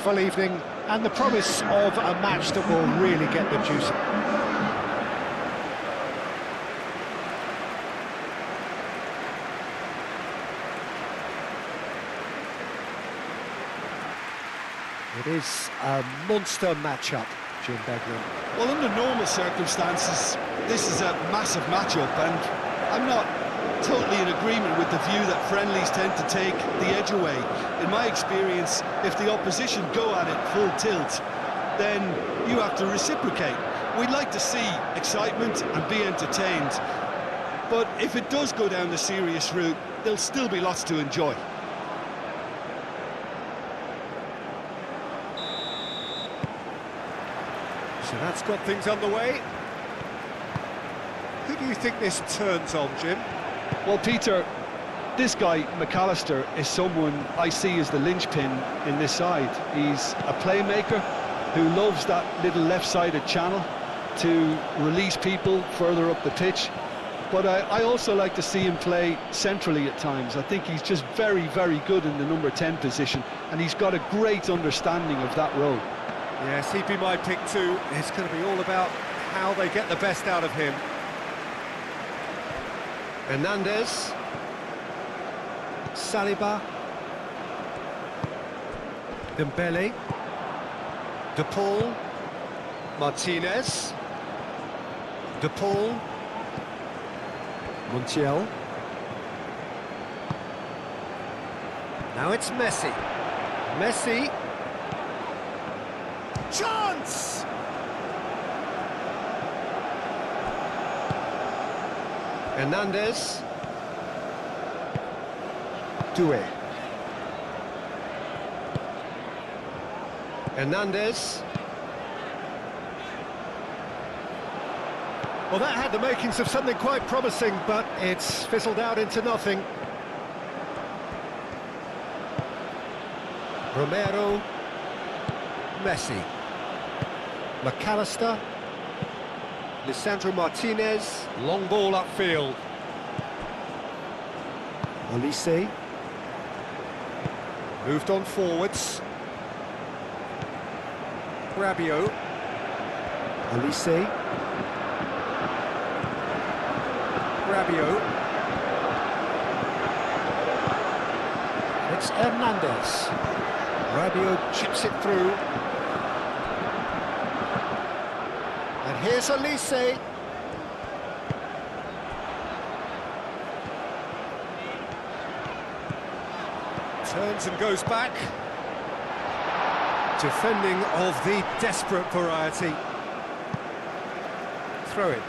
colourful evening and the promise of a match that will really get the juice. It is a monster matchup, Jim Beglin. Well, under normal circumstances, this is a massive matchup, and I'm not totally in agreement with the view that friendlies tend to take the edge away. In my experience, if the opposition go at it full tilt, then you have to reciprocate. We'd like to see excitement and be entertained, but if it does go down the serious route, there'll still be lots to enjoy. So that's got things underway. Who do you think this turns on, Jim? Well, Peter, this guy, McAllister, is someone I see as the linchpin in this side. He's a playmaker who loves that little left-sided channel to release people further up the pitch. But I also like to see him play centrally at times. I think he's just very, very good in the number 10 position, and he's got a great understanding of that role. Yes, he'd be my pick too. It's going to be all about how they get the best out of him. Hernandez. Saliba. Dembele. De Paul. Martinez. De Paul. Montiel. Now it's Messi. Messi. Chance! Hernandez. Doué. Hernandez. Well, that had the makings of something quite promising, but it's fizzled out into nothing. Romero. Messi. McAllister. Lisandro Martinez. Long ball upfield. Olise. Moved on forwards. Rabiot. Olise. Rabiot. It's Hernandez. Rabiot chips it through. And here's Olise. Turns and goes back. Defending of the desperate variety. Throw it.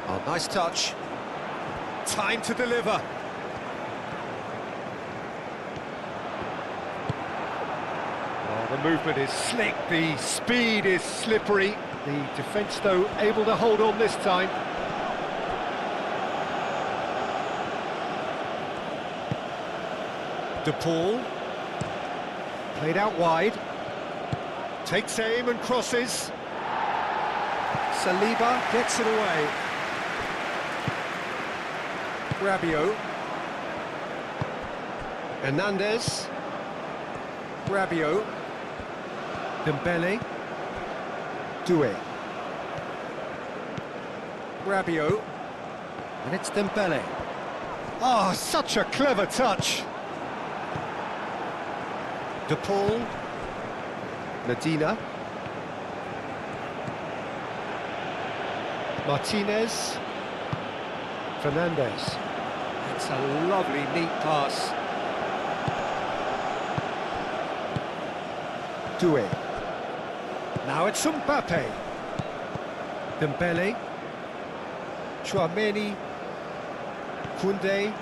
Oh, nice touch. Time to deliver. Oh, the movement is slick, the speed is slippery. The defence, though, able to hold on this time. De Paul. Played out wide. Takes aim and crosses. Saliba gets it away. Rabiot. Hernandez. Rabiot. Dembele. Doué. Rabiot. And it's Dembele. Oh, such a clever touch. De Paul. Medina. Martinez. Fernandez. It's a lovely, neat pass. Doué. Now it's Mbappe. Dembele. Chouameni. Koundé.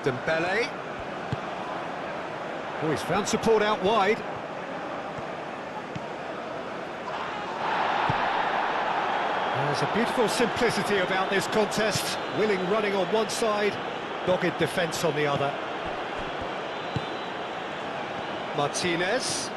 Dembele. Oh, he's found support out wide. There's a beautiful simplicity about this contest. Willing running on one side, dogged defence on the other. Martinez.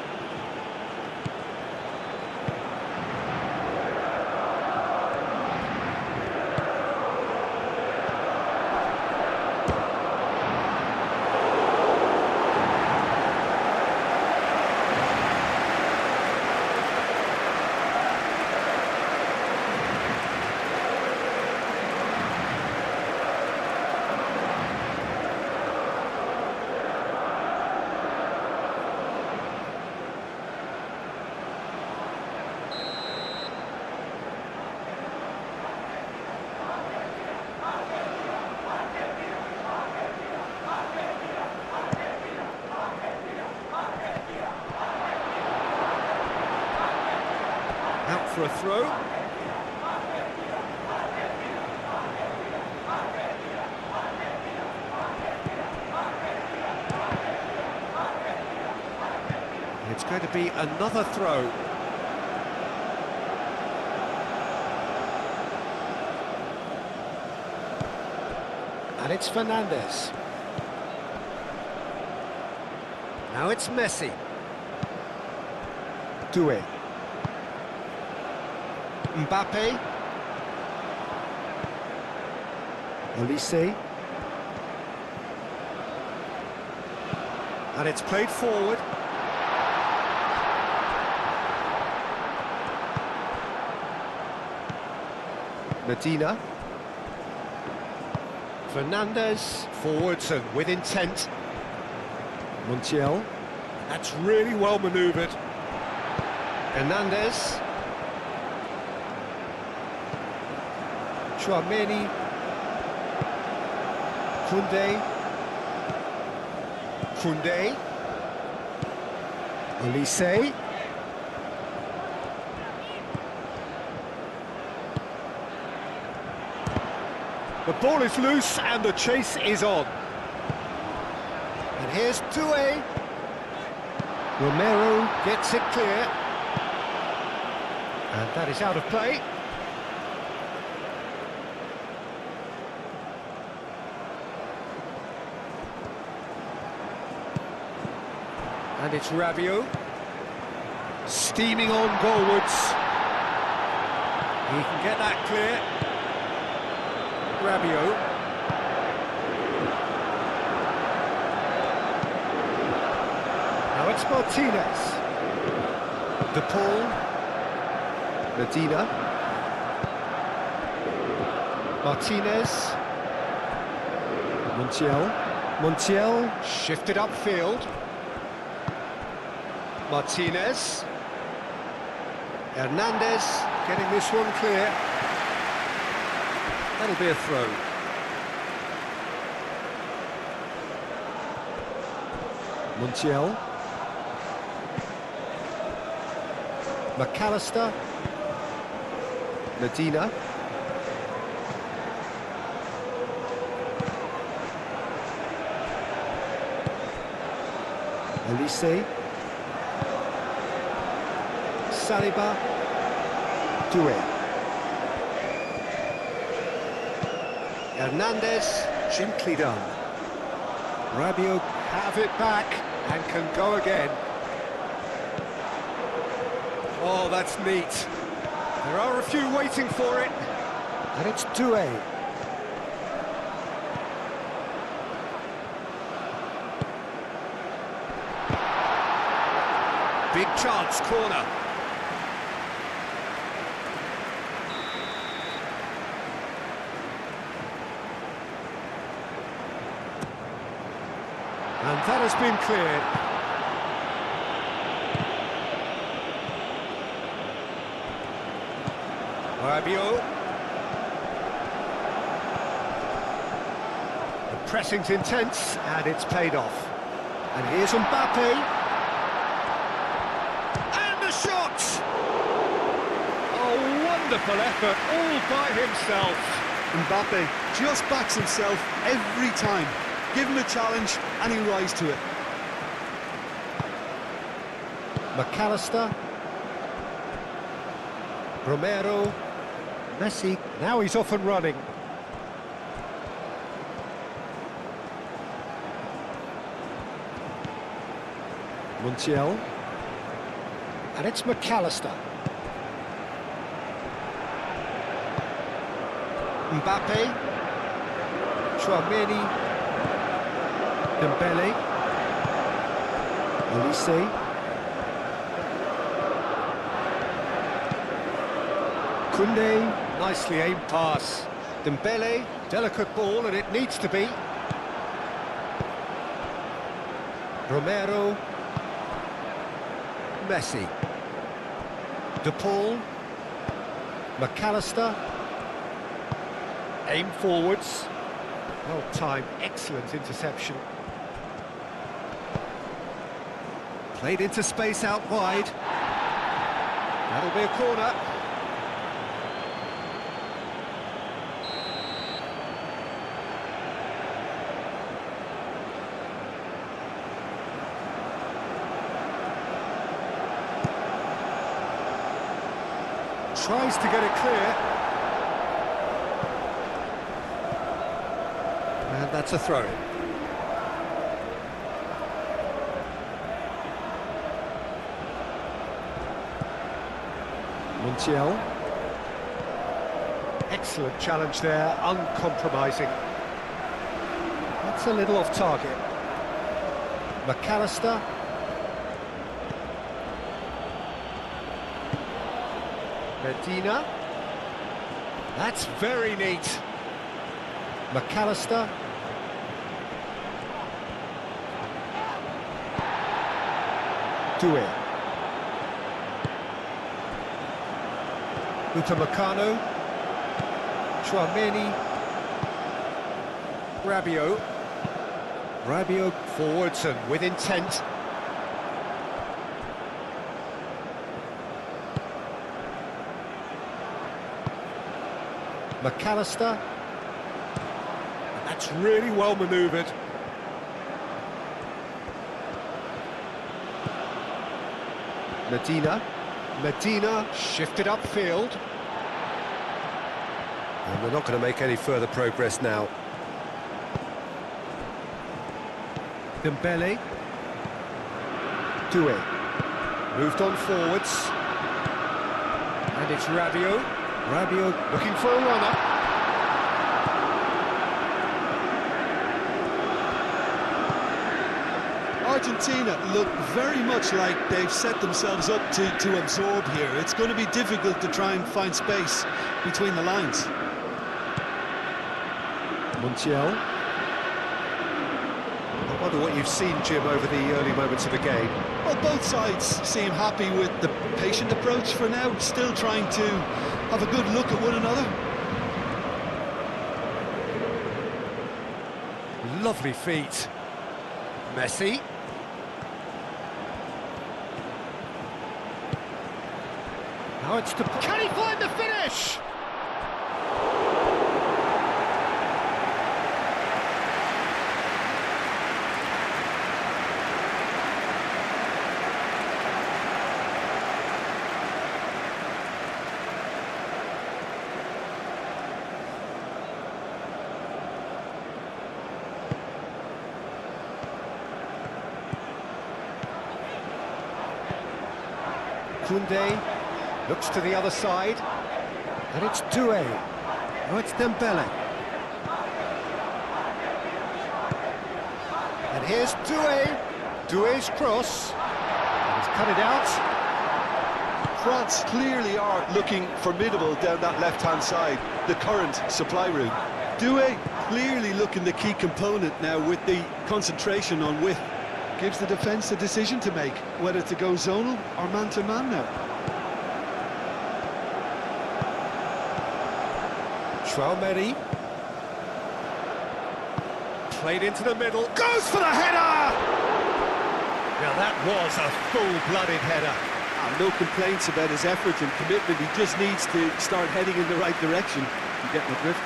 for a throw. It's going to be another throw. And it's Fernandes. Now it's Messi. Doué. Mbappe. Olise. And it's played forward. Medina. Fernandes, forwards and with intent. Montiel. That's really well manoeuvred. Hernandez. Chouameni. Koundé. Koundé. Olise. The ball is loose and the chase is on. And here's Doué. Romero gets it clear. And that is out of play. And it's Rabiot. Steaming on goalwards. He can get that clear. Rabiot. Now it's Martinez. De Paul. Medina. Martinez. Montiel shifted upfield. Martinez. Hernandez getting this one clear. That'll be a throw. Montiel. McAllister. Medina. Olise. Saliba. Doué. Hernandez, gently done. Rabiot have it back and can go again. Oh, that's neat. There are a few waiting for it. And it's Doué. Big chance, corner. And that has been cleared. Rabiot. The pressing's intense, and it's paid off. And here's Mbappe. And the shot! Oh, wonderful effort, all by himself. Mbappe just backs himself every time. Give him a challenge and he'll rise to it. McAllister. Romero. Messi. Now he's off and running. Montiel. And it's McAllister. Mbappe. Chouameni. Dembele. Olise. Koundé, nicely aimed pass. Dembele, delicate ball and it needs to be. Romero. Messi. De Paul. McAllister. Aim forwards. Well timed, excellent interception. Played into space out wide. That'll be a corner. Tries to get it clear. And that's a throw-in. Montiel. Excellent challenge there, uncompromising. That's a little off target. McAllister. Medina. That's very neat. McAllister. Doué. Upamecano. Chouameni. Rabiot. Rabiot forwards and with intent. McAllister. And that's really well manoeuvred. Medina. Medina shifted upfield. And they're not going to make any further progress now. Dembele. Doué. Moved on forwards. And it's Rabiot. Rabiot looking for a runner. Argentina look very much like they've set themselves up to absorb here. It's going to be difficult to try and find space between the lines. Montiel. I wonder what you've seen, Jim, over the early moments of the game. Well, both sides seem happy with the patient approach for now, still trying to have a good look at one another. Lovely feet. Messi. Now it's to... Can he find the finish? Koundé looks to the other side, and it's Doué. Now it's Dembele. And here's Doué. Doué's cross. And he's cut it out. France clearly are looking formidable down that left-hand side, the current supply route. Doué clearly looking the key component now with the concentration on width. Gives the defence a decision to make, whether to go zonal or man-to-man now. Chouameni. Played into the middle, goes for the header! Now that was a full-blooded header. No complaints about his effort and commitment, he just needs to start heading in the right direction. You get the drift.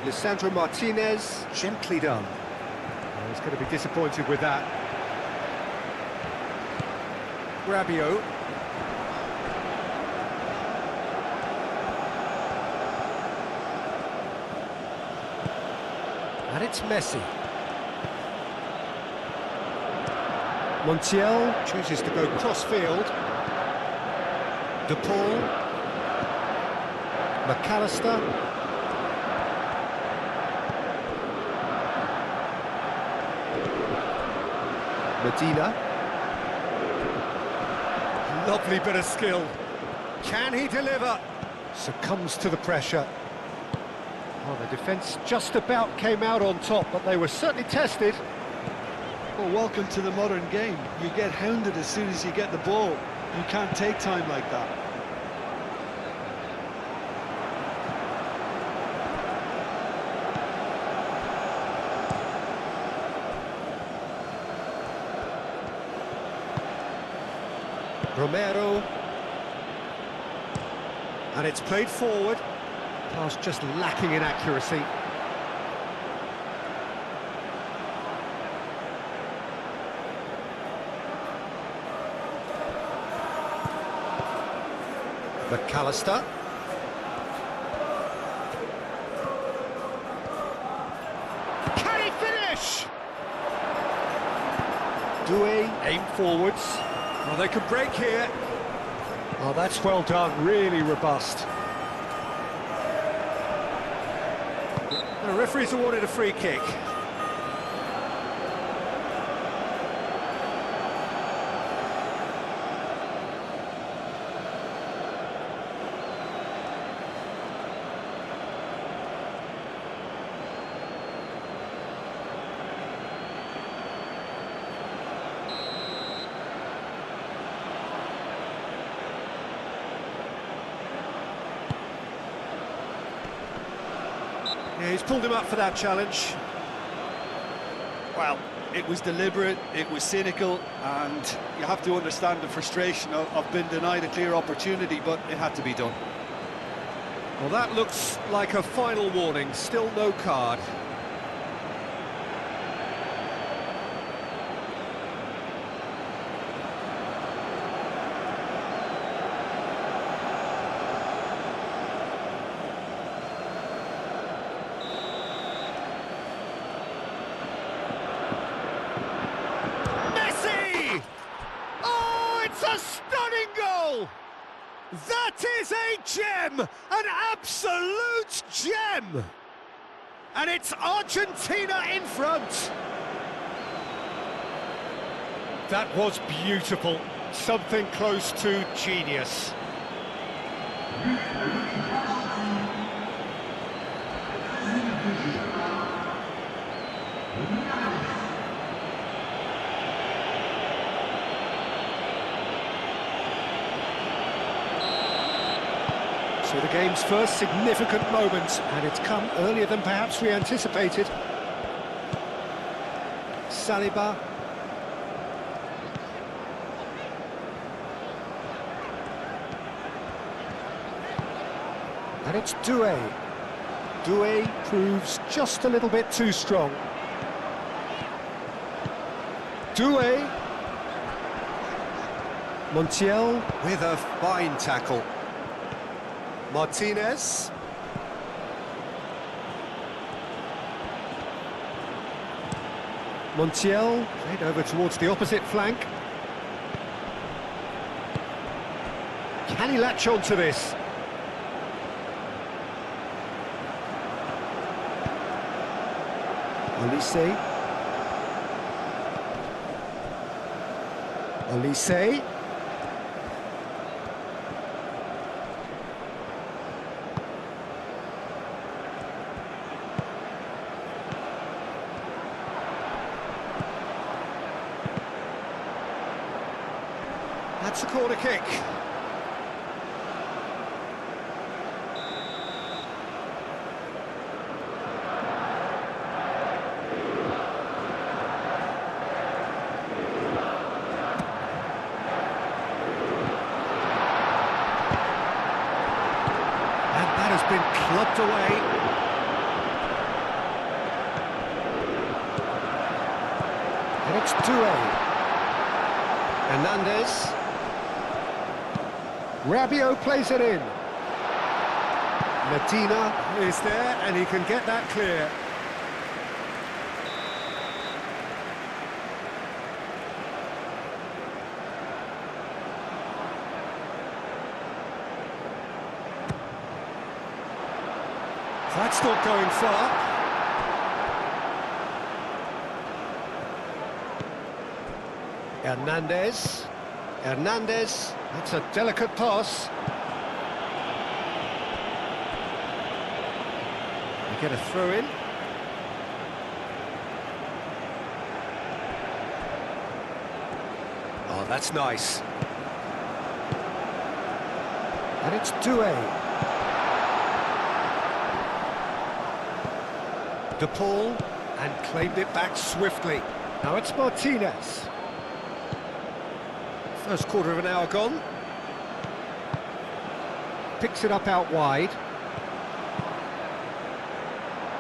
Lisandro Martinez, gently done. Oh, he's going to be disappointed with that. Rabiot. And it's Messi. Montiel chooses to go cross-field. De Paul. McAllister. Medina. Lovely bit of skill. Can he deliver? Succumbs to the pressure. Well, the defence just about came out on top, but they were certainly tested. Well, welcome to the modern game. You get hounded as soon as you get the ball. You can't take time like that. Romero. And it's played forward. Pass just lacking in accuracy. McAllister. Can he finish? Doué aim forwards. Well, they can break here. Oh, that's well done, really robust. The referee's awarded a free kick. Yeah, he's pulled him up for that challenge. Well, it was deliberate, it was cynical, and you have to understand the frustration of being denied a clear opportunity, but it had to be done. Well, that looks like a final warning, still no card. A stunning goal! That is a gem! An absolute gem! And it's Argentina in front! That was beautiful. Something close to genius. So the game's first significant moment, and it's come earlier than perhaps we anticipated. Saliba. And it's Doué. Doué proves just a little bit too strong. Doué. Montiel with a fine tackle. Martinez. Montiel played over towards the opposite flank. Can he latch on to this? Olise. Olise. That's a corner kick. And that has been clubbed away. And it's Doué. Hernandez. Rabiot plays it in. Medina is there, and he can get that clear. That's not going far. Hernandez. Hernandez, that's a delicate pass. We get a throw in. Oh, that's nice. And it's Doué. De Paul, and claimed it back swiftly. Now it's Martinez. First quarter of an hour gone. Picks it up out wide.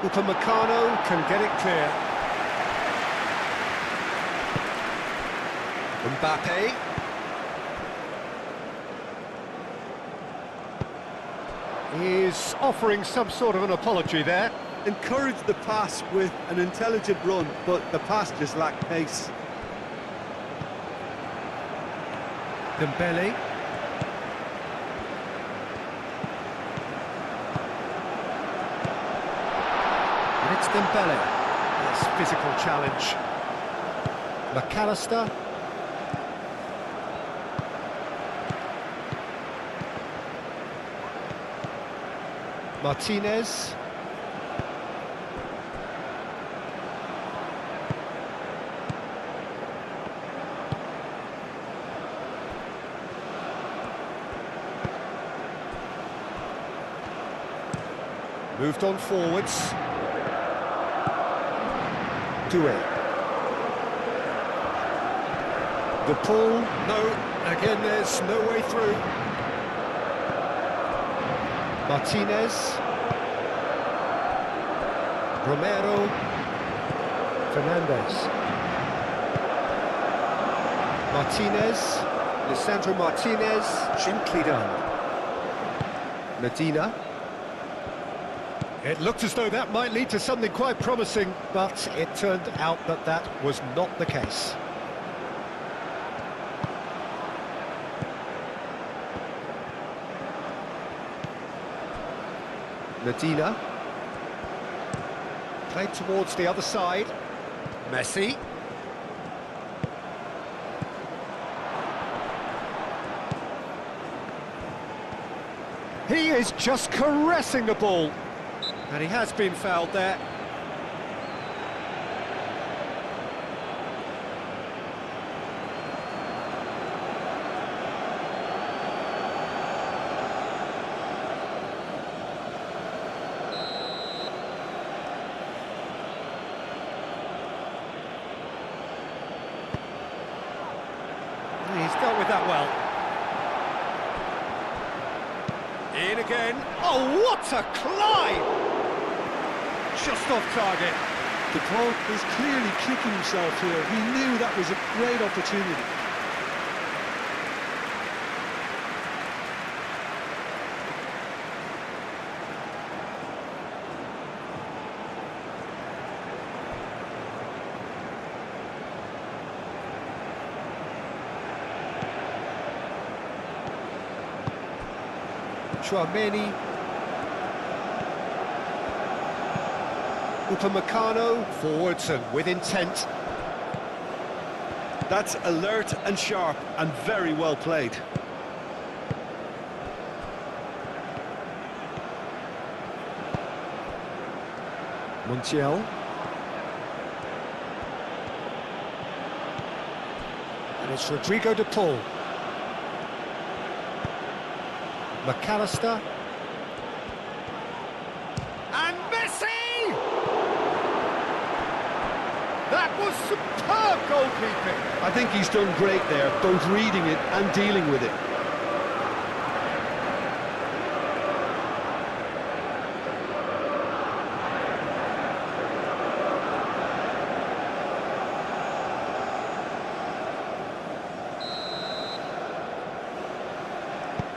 Upamecano can get it clear. Mbappe. He's offering some sort of an apology there. Encouraged the pass with an intelligent run, but the pass just lacked pace. Dembele. And it's Dembele. Nice physical challenge. McAllister. Martinez. Moved on forwards. Doué. The pull. No, again there's no way through. Martinez. Romero. Fernandez. Martinez. Lisandro Martinez. Gently done. Medina. It looked as though that might lead to something quite promising, but it turned out that that was not the case. Medina. Played towards the other side. Messi. He is just caressing the ball. And he has been fouled there. He's dealt with that well. In again. Oh, what a climb! Just off target. The pro is clearly kicking himself here. He knew that was a great opportunity. Chouameni. Upamecano, forwards and with intent. That's alert and sharp and very well played. Montiel. And it's Rodrigo de Paul. McAllister. And Messi! That was superb goalkeeping. I think he's done great there, both reading it and dealing with it.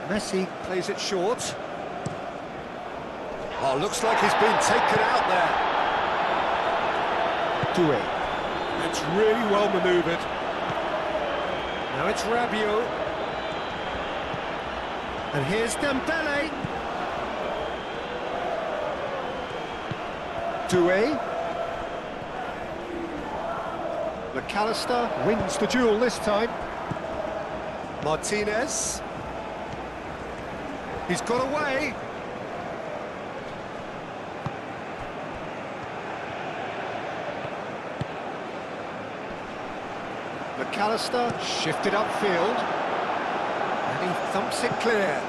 Messi plays it short. Oh, looks like he's been taken out there. Doué. It's really well manoeuvred. Now it's Rabiot. And here's Dembele. Doué. McAllister wins the duel this time. Martinez. He's got away. McAllister shifted upfield. And he thumps it clear.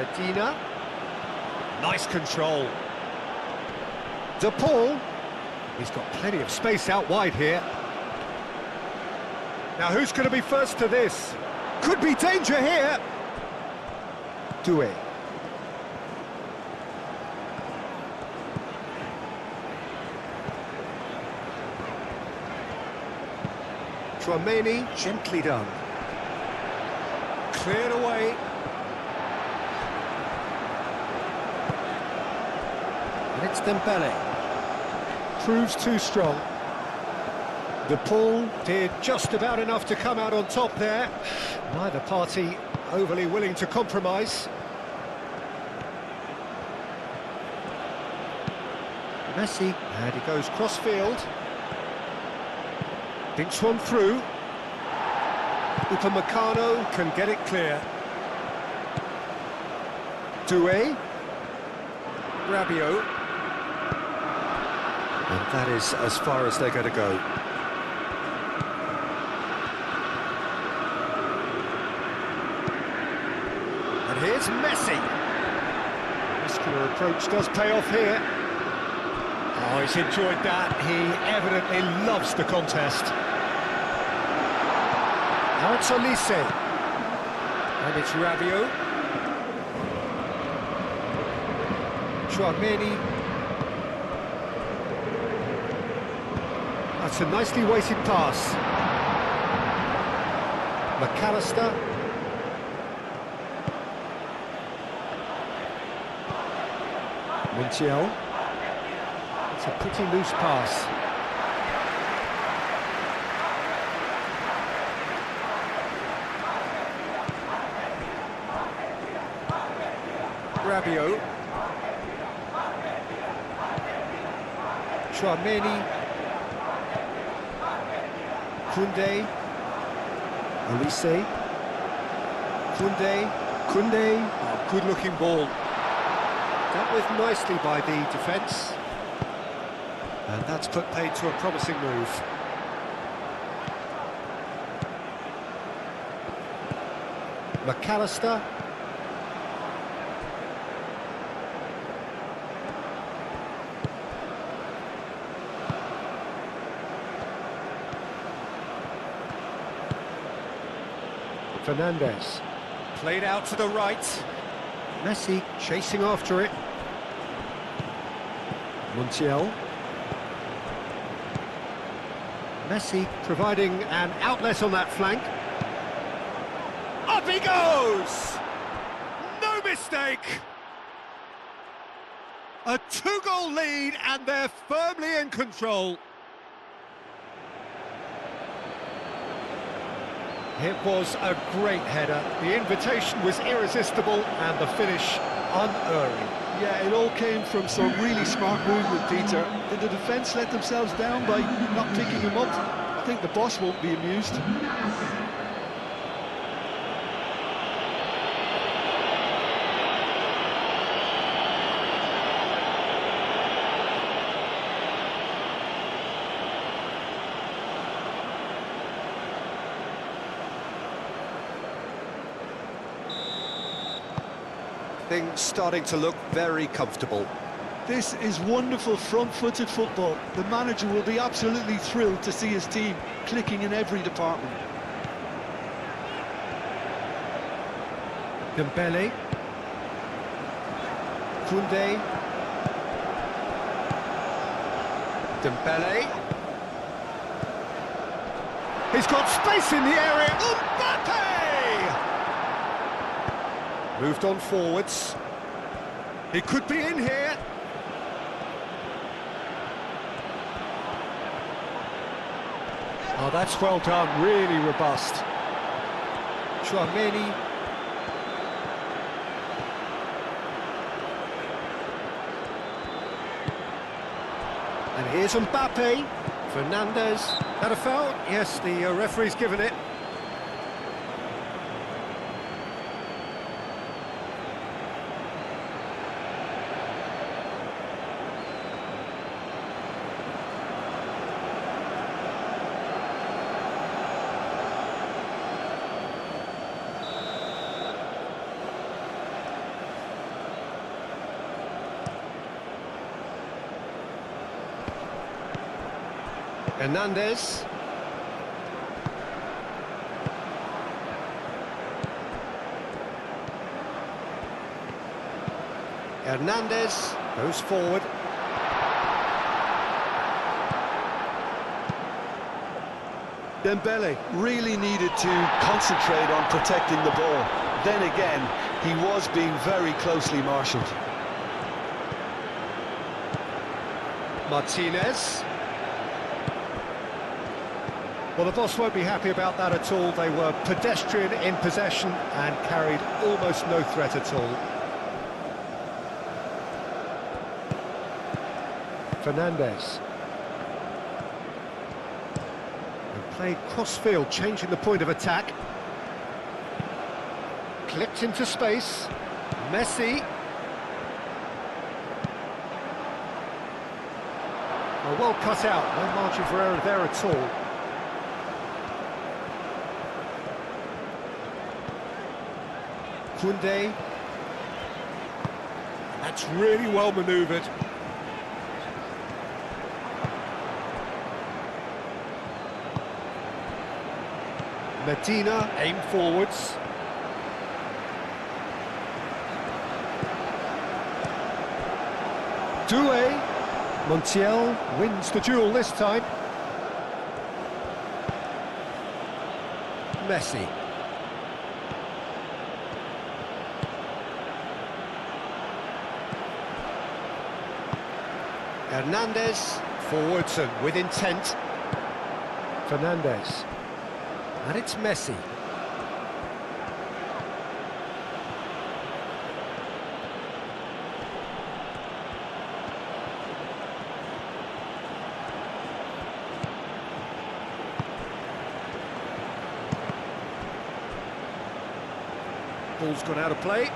Medina. Nice control. De Paul. He's got plenty of space out wide here. Now who's going to be first to this? Could be danger here. Doué. Tchouaméni, gently done. Cleared away. And it's Dembele. Proves too strong. De Paul did just about enough to come out on top there. Neither party overly willing to compromise. Messi, and he goes cross-field. Dinks one through. Upamecano can get it clear. Doué. Rabiot. And that is as far as they're going to go. And here's Messi. Muscular approach does pay off here. Oh, he's enjoyed that. He evidently loves the contest. Now it's Olise. And it's Rabiot. Tchouaméni. That's a nicely weighted pass. McAllister. Montiel. It's a pretty loose pass. Rabiot. Tchouaméni. Koundé. Olise. Koundé. Oh, good-looking ball. Dealt with nicely by the defence. And that's put paid to a promising move. McAllister. Fernandes. Played out to the right. Messi chasing after it. Montiel. Messi providing an outlet on that flank. Up he goes! No mistake! A 2-goal lead and they're firmly in control. It was a great header. The invitation was irresistible and the finish unerring. Yeah, it all came from some really smart movement, Peter. Did the defence let themselves down by not picking him up? I think the boss won't be amused. Things starting to look very comfortable. This is wonderful front-footed football. The manager will be absolutely thrilled to see his team clicking in every department. Dembele. Koundé. Dembele. He's got space in the area. Mbappe! Moved on forwards. He could be in here. Oh, that's well done, really robust. Tchouaméni. And here's Mbappe. Fernandes. That a foul? Yes, the referee's given it. Hernandez. Hernandez goes forward. Dembele really needed to concentrate on protecting the ball. Then again, he was being very closely marshalled. Martinez. Well, the boss won't be happy about that at all. They were pedestrian in possession and carried almost no threat at all. Fernandez. And played cross-field, changing the point of attack. Clipped into space. Messi. Oh, well cut out, no margin for error there at all. Koundé. That's really well manoeuvred. Medina aim forwards. Doué. Montiel wins the duel this time. Messi. Hernandez, forwards and with intent. Fernandez. And it's Messi. Ball's gone out of play.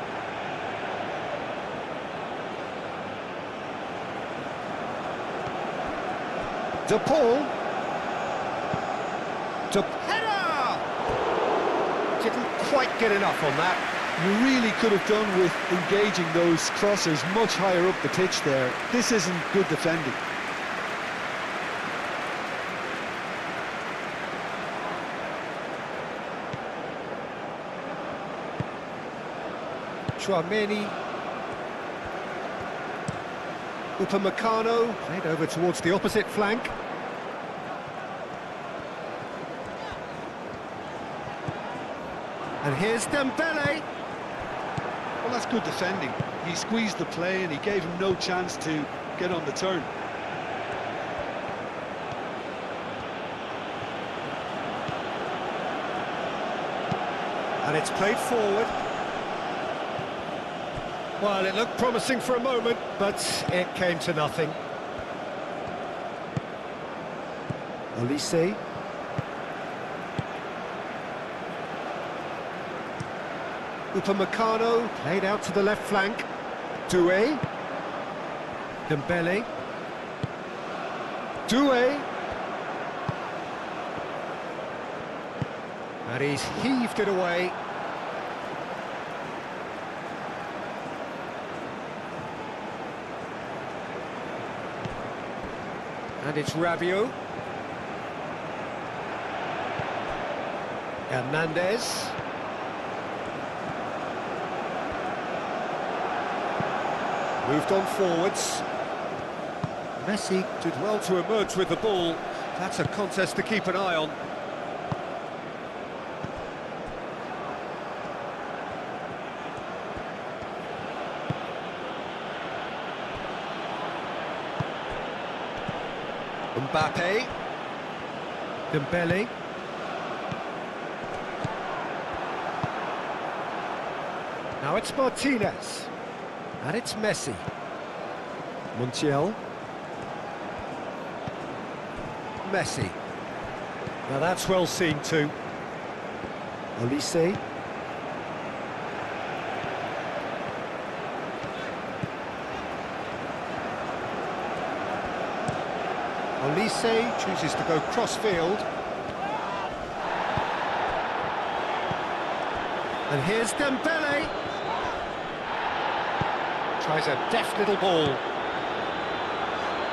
De Paul. Header! Didn't quite get enough on that. You really could have done with engaging those crossers much higher up the pitch there. This isn't good defending. Chouameni. Upamecano played over towards the opposite flank. And here's Dembele. Well, that's good defending. He squeezed the play and he gave him no chance to get on the turn. And it's played forward. Well, it looked promising for a moment, but it came to nothing. Olise. Upamecano played out to the left flank. Doué. Dembele. Doué. And he's heaved it away. And it's Rabiot. Hernandez. Moved on forwards. Messi did well to emerge with the ball. That's a contest to keep an eye on. Mbappe. Dembele. Now it's Martinez. And it's Messi. Montiel. Messi. Now that's well seen too. Olise. Olise chooses to go cross-field. And here's Dembele. Tries a deft little ball.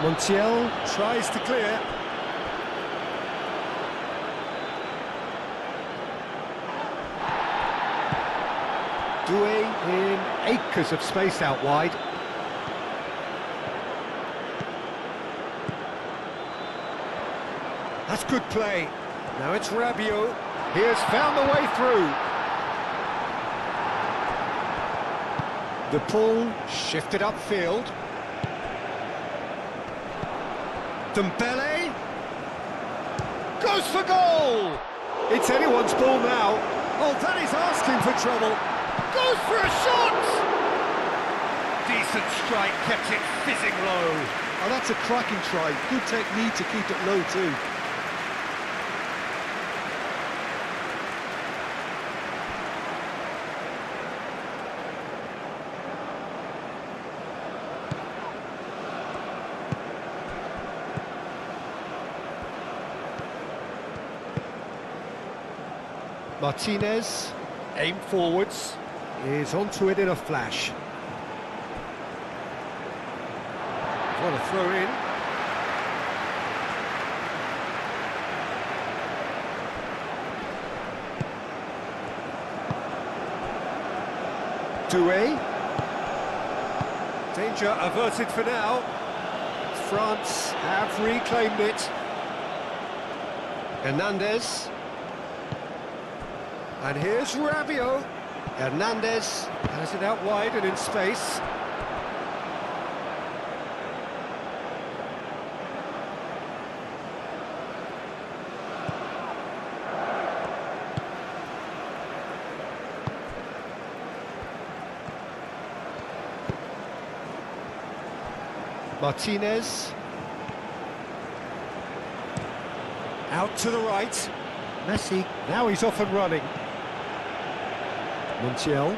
Montiel tries to clear. Doué in acres of space out wide. That's good play. Now it's Rabiot. He has found the way through. The pull shifted upfield. Dembele goes for goal. It's anyone's ball now. Oh, that is asking for trouble. Goes for a shot. Decent strike, kept it fizzing low. Oh, that's a cracking try. Good technique to keep it low too. Martinez, aim forwards, is onto it in a flash. What a throw in. Doué. Danger averted for now. France have reclaimed it. Hernandez. And here's Rabiot. Hernandez has it out wide and in space. Martinez. Out to the right. Messi. Now he's off and running. Montiel.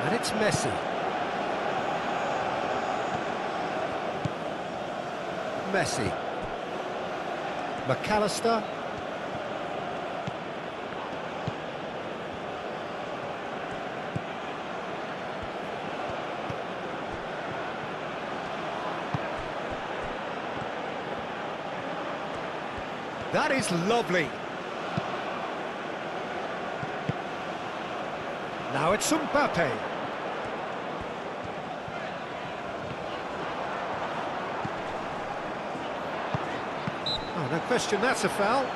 And it's Messi. Messi. McAllister. That is lovely. Now it's Mbappe. Oh, no question, that's a foul.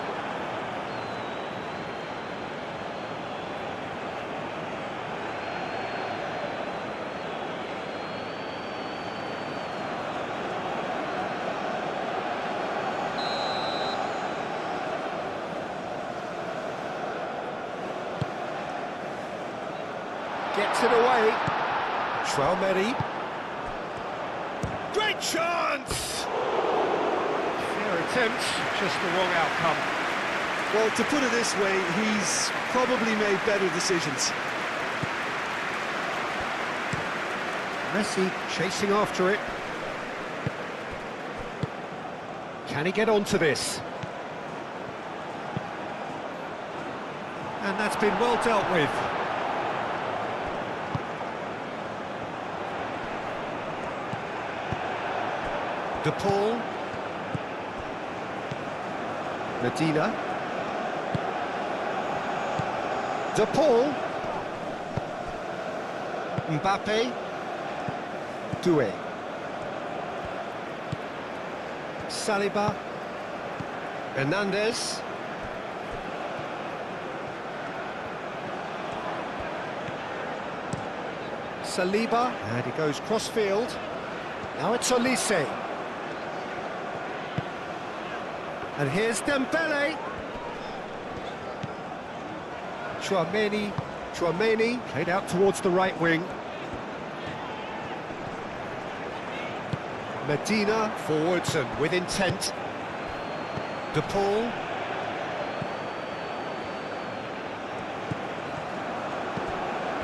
Gets it away. Traumeri. Great chance! Fair attempt, just the wrong outcome. Well, to put it this way, he's probably made better decisions. Messi chasing after it. Can he get onto this? And that's been well dealt with. De Paul. Medina. De Paul. Mbappe. Doué. Saliba. Hernandez. Saliba. And he goes cross-field. Now it's Olise. And here's Dembele. Chouameni played out towards the right wing. Medina forwards and with intent. De Paul.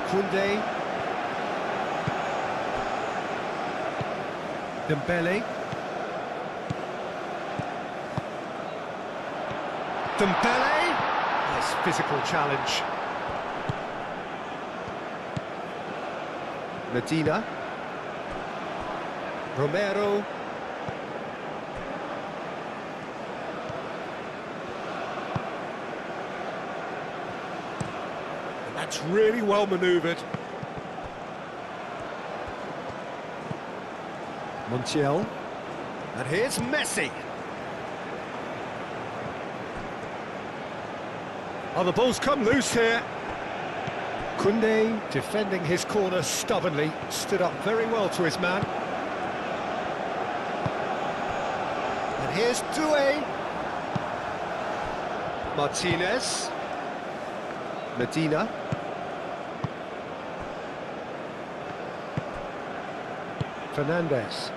Koundé. Dembele. Dembele! Nice physical challenge. Medina. Romero. That's really well manoeuvred. Montiel. And here's Messi. Oh, the ball's come loose here. Koundé, defending his corner stubbornly, stood up very well to his man. And here's Doué. Martinez. Medina. Fernandez.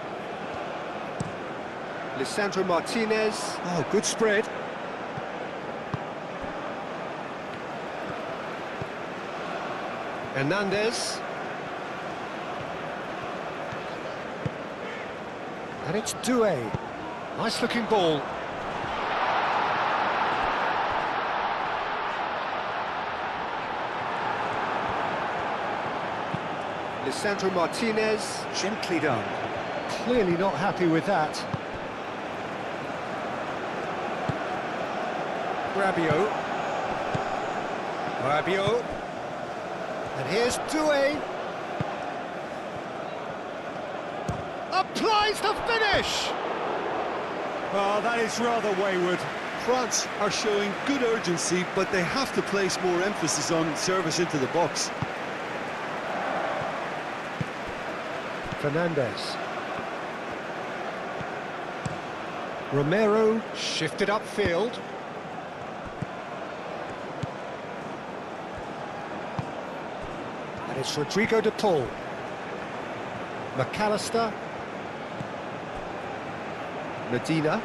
Lisandro Martinez. Oh, good spread. Hernandez. And it's Doué. Nice looking ball. Lisandro Martinez, gently done. Clearly not happy with that. Rabiot. And here's Doué. Applies the finish! Oh, that is rather wayward. France are showing good urgency, but they have to place more emphasis on service into the box. Fernandez. Romero shifted upfield. And it's Rodrigo de Paul. McAllister. Medina.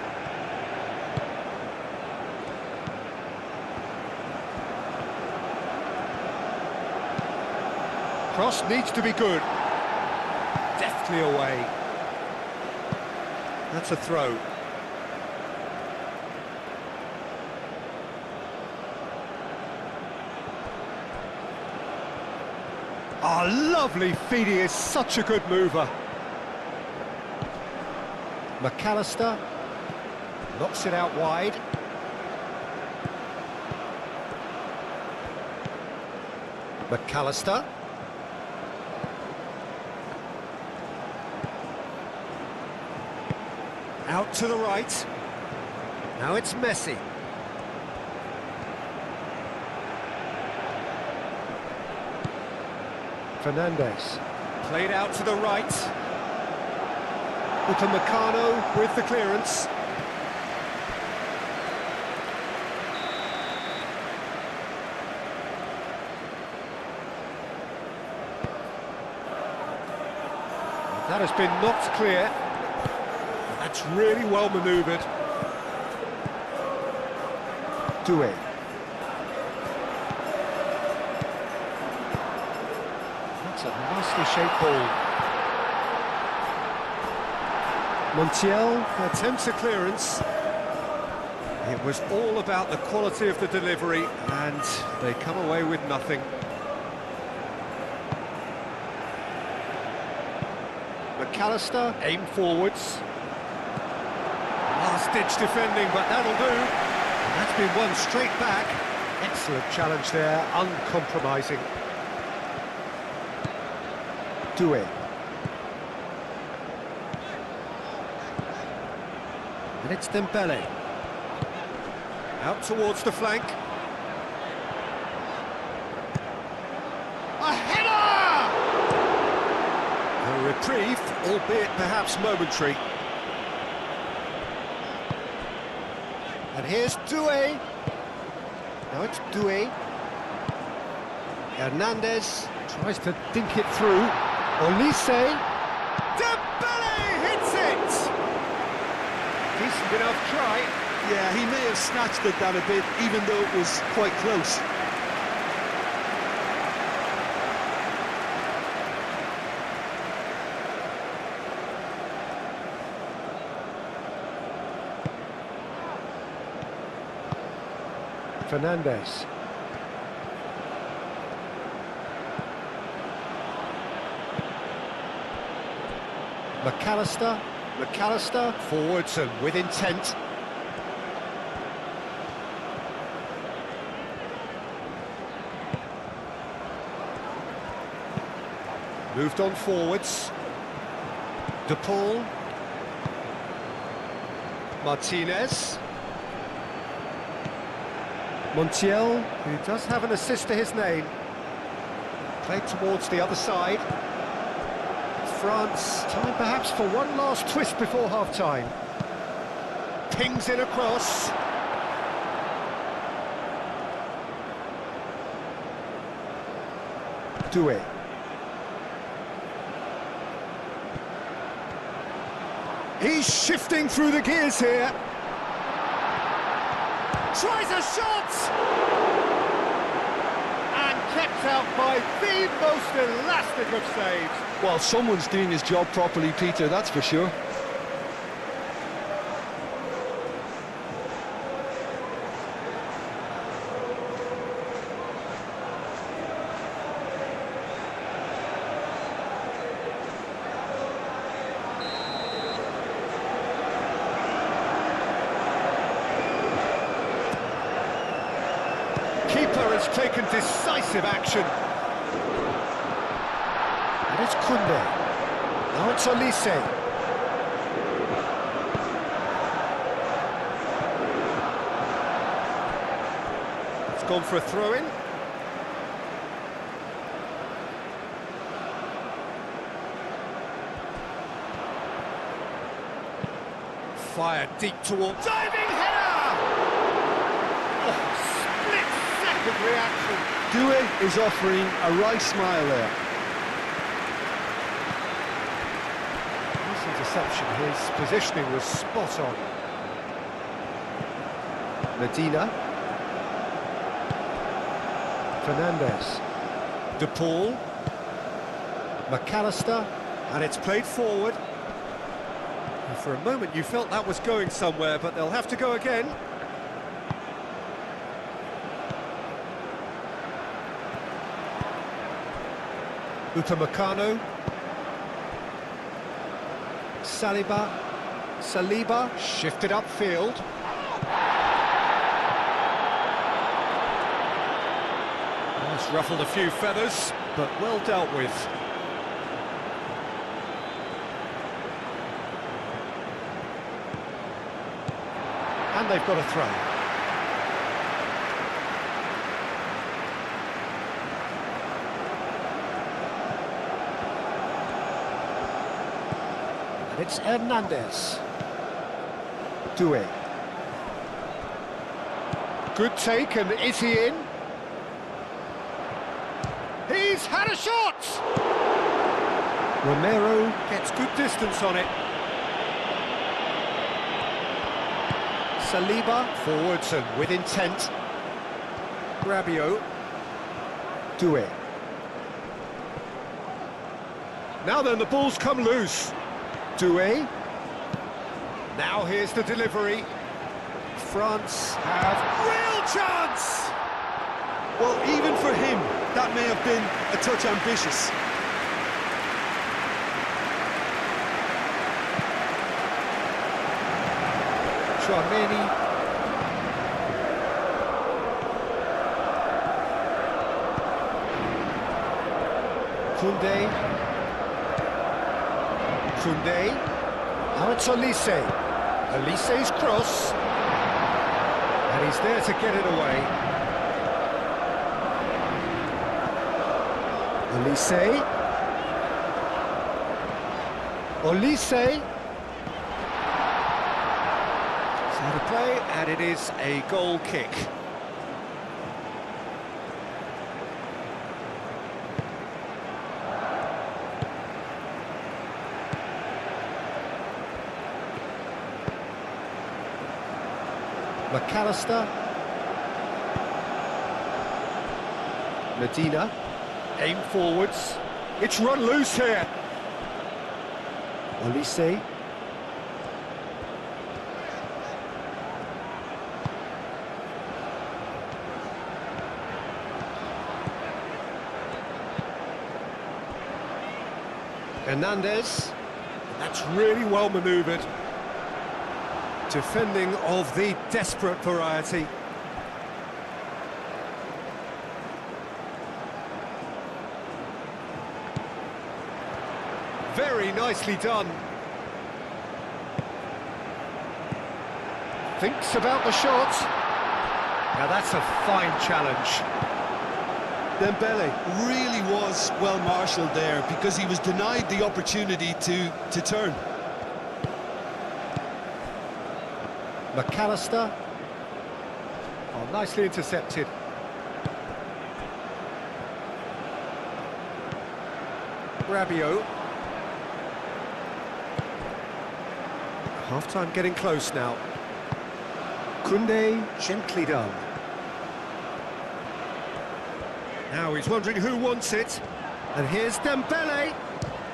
Cross needs to be good. Deftly away. That's a throw. Oh, lovely feed. He is such a good mover. McAllister knocks it out wide. McAllister. Out to the right. Now it's Messi. Fernandez. Played out to the right. Upamecano with the clearance. That has been knocked clear. That's really well manoeuvred. Doué. That's a nicely shaped ball. Montiel attempts a clearance. It was all about the quality of the delivery, and they come away with nothing. McAllister, aim forwards. Last-ditch defending, but that'll do. And that's been won straight back. Excellent challenge there, uncompromising. Doué. And it's Dembele. Out towards the flank. A header! A reprieve, albeit perhaps momentary. And here's Doué. Now it's Doué. Hernandez tries to dink it through. Olise. Dembele hits it! Decent enough try. Yeah, he may have snatched at that a bit, even though it was quite close. Fernandez. McAllister forwards and with intent. Moved on forwards. De Paul. Martinez. Montiel, who does have an assist to his name. Played towards the other side. France, time perhaps for one last twist before half-time. Pings in across. Doué. He's shifting through the gears here. Tries a shot! And kept out by the most elastic of saves. Well, someone's doing his job properly, Peter, that's for sure. Keeper has taken decisive action. And it's Koundé. Now it's Olise. It's gone for a throw-in. Fired deep towards... Diving header! Oh, split-second reaction. Doué is offering a wry smile there. Nice interception, his positioning was spot on. Medina. Fernandez. De Paul. McAllister. And it's played forward. And for a moment you felt that was going somewhere, but they'll have to go again. Upamecano. Saliba shifted upfield. Oh, it's ruffled a few feathers, but well dealt with. And they've got a throw. It's Hernandez. Doué. Good take, and is he in? He's had a shot! Romero gets good distance on it. Saliba, forwards and with intent. Rabiot. Doué. Now then, the ball's come loose. Doué. Now here's the delivery. France have real chance! Well, even for him, that may have been a touch ambitious. Chouameni. Koundé. Now it's Olise. Olise's cross. And he's there to get it away. Olise. Out of play, and it is a goal kick. McAllister. Medina. Aim forwards. It's run loose here. Olise. Hernandez. That's really well manoeuvred. Defending of the desperate variety. Very nicely done. Thinks about the shot. Now that's a fine challenge. Dembele really was well marshalled there because he was denied the opportunity to turn. McAllister. Oh, nicely intercepted. Rabiot. Half-time getting close now. Koundé, gently done. Now he's wondering who wants it. And here's Dembele.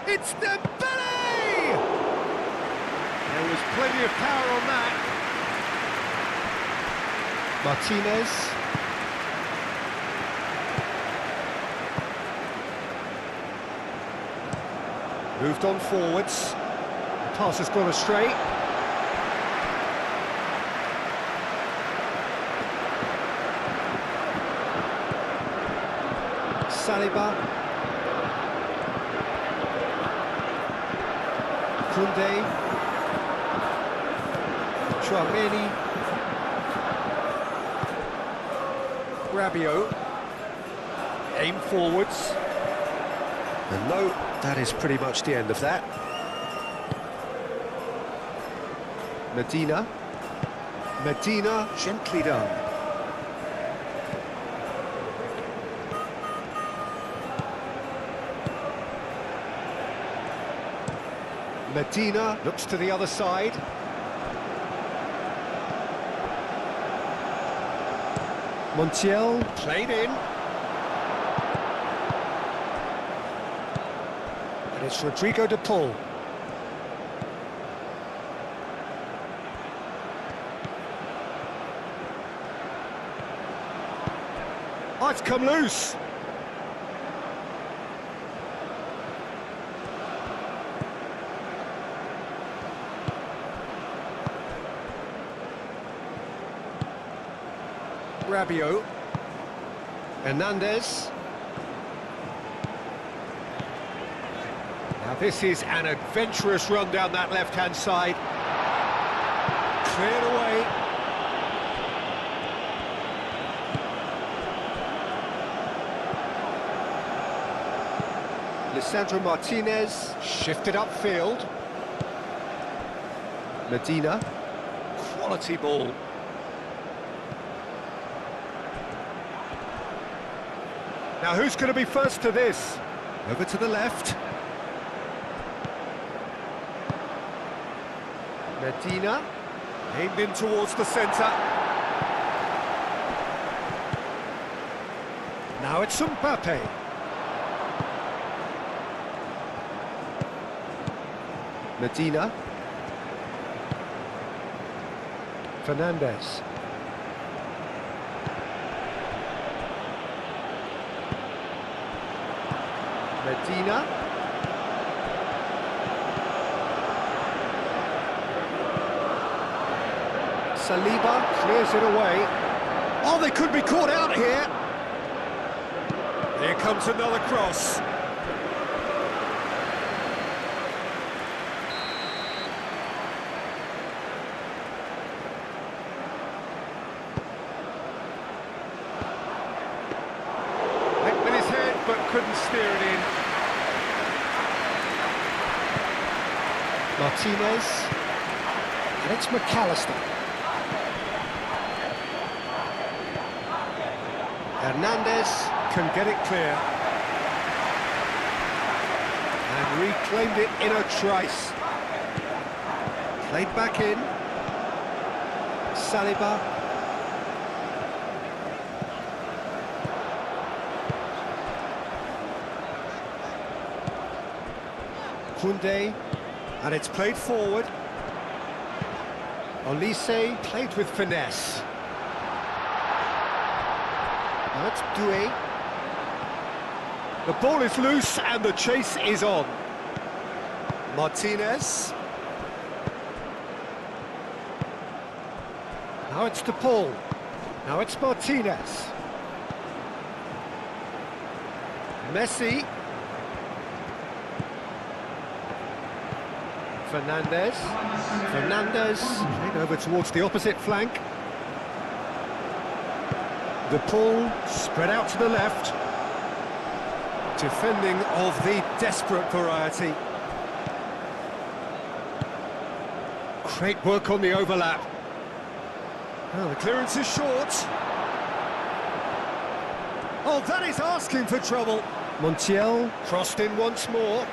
It's Dembele! There was plenty of power on that. Martinez. Moved on forwards. The pass has gone astray. Saliba. Koundé. Chouameni. Rabiot. Aim forwards. And no, that is pretty much the end of that. Medina. Medina, gently done. Medina looks to the other side. Montiel played in. And it's Rodrigo de Paul. Oh, it's come loose. Rabiot. Hernandez. Now this is an adventurous run down that left-hand side. Cleared away. Lisandro Martinez shifted upfield. Medina. Quality ball. Now who's going to be first to this? Over to the left. Medina, aimed in towards the centre. Now it's Mbappe. Medina. Fernandez. Medina. Saliba clears it away. Oh, they could be caught out here. Here comes another cross. Went with his head, but couldn't steer it in. Martinez. And it's McAllister. Hernandez can get it clear. And reclaimed it in a trice. Played back in. Saliba. Koundé. And it's played forward. Olise played with finesse. Now it's Doué. The ball is loose and the chase is on. Martinez. Now it's De Paul. Now it's Martinez. Messi. Fernandez. Fernandez played over towards the opposite flank. The pull spread out to the left. Defending of the desperate variety. Great work on the overlap. Well, the clearance is short. Oh, that is asking for trouble. Montiel crossed in once more.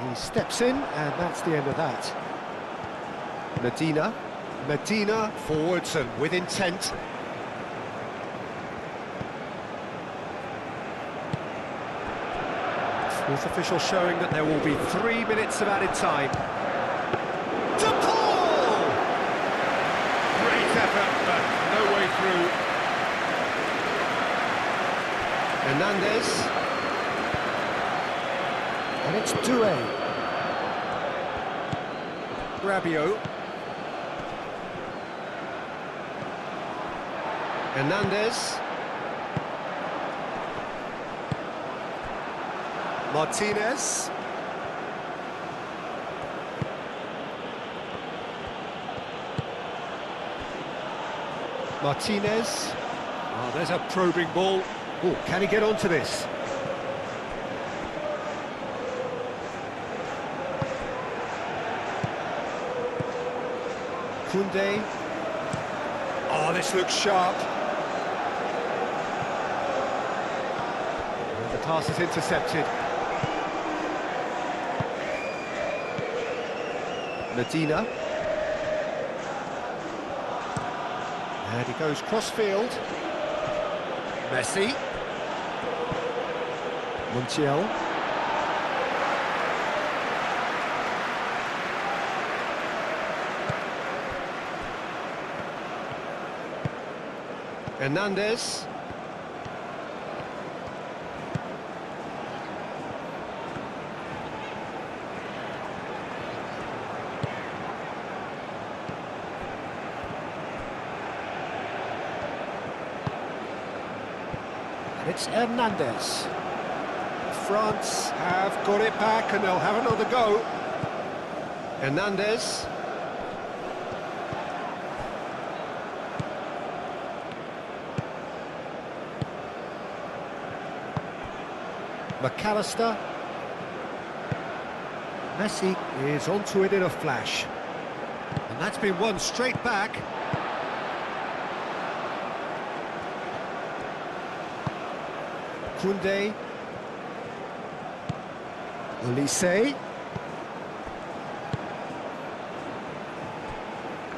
He steps in, and that's the end of that. Medina forwards and with intent. Fourth official showing that there will be 3 minutes of added time. To Paul! Great effort, but no way through. Hernandez. And it's Doué. Rabiot. Hernandez. Martinez. Martinez. Oh, there's a probing ball. Oh, can he get onto this? Koundé. Oh, this looks sharp. And the pass is intercepted. Medina. And he goes cross-field. Messi. Montiel. Hernandez. It's Hernandez. France have got it back and they'll have another go. Hernandez. McAllister. Messi is onto it in a flash. And that's been won straight back. Koundé. Olise.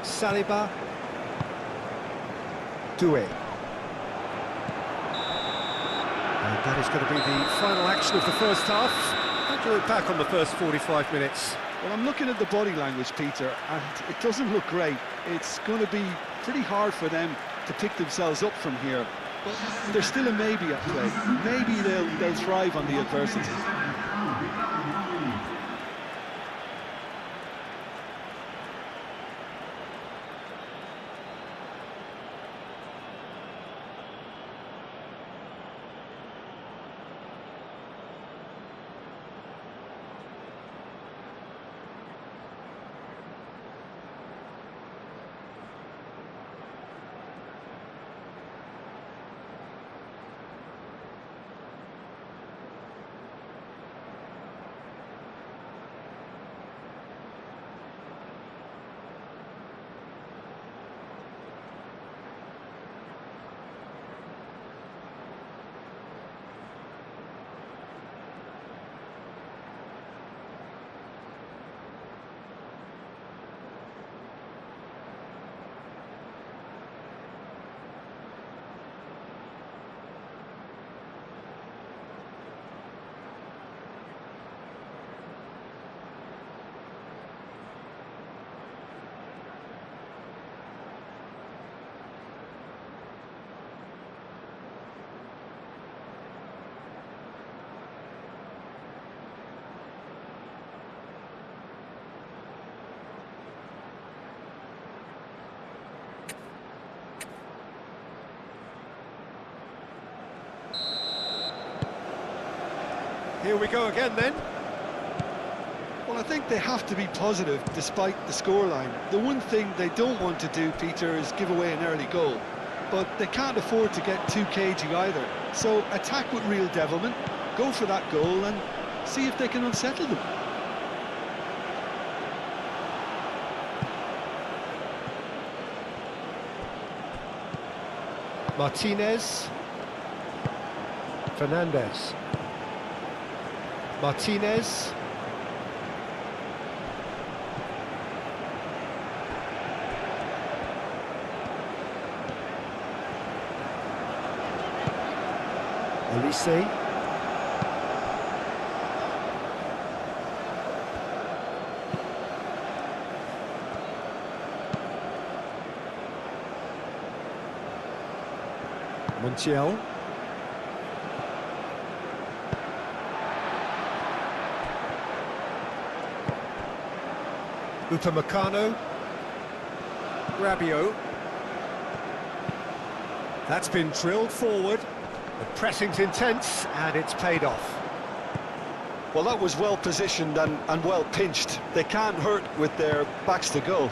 Saliba. Doué. And that is going to be the final action of the first half. How do you look back on the first 45 minutes? Well, I'm looking at the body language, Peter, and it doesn't look great. It's going to be pretty hard for them to pick themselves up from here. But there's still a maybe at play. Maybe they'll thrive on the adversity. Here we go again then. Well, I think they have to be positive despite the scoreline. The one thing they don't want to do, Peter, is give away an early goal. But they can't afford to get too cagey either. So attack with real devilment, go for that goal and see if they can unsettle them. Martinez. Fernandez. Martinez. Olise. Montiel. Upamecano. Rabiot. That's been drilled forward. The pressing's intense, and it's paid off. Well, that was well positioned and well pinched. They can't hurt with their backs to goal.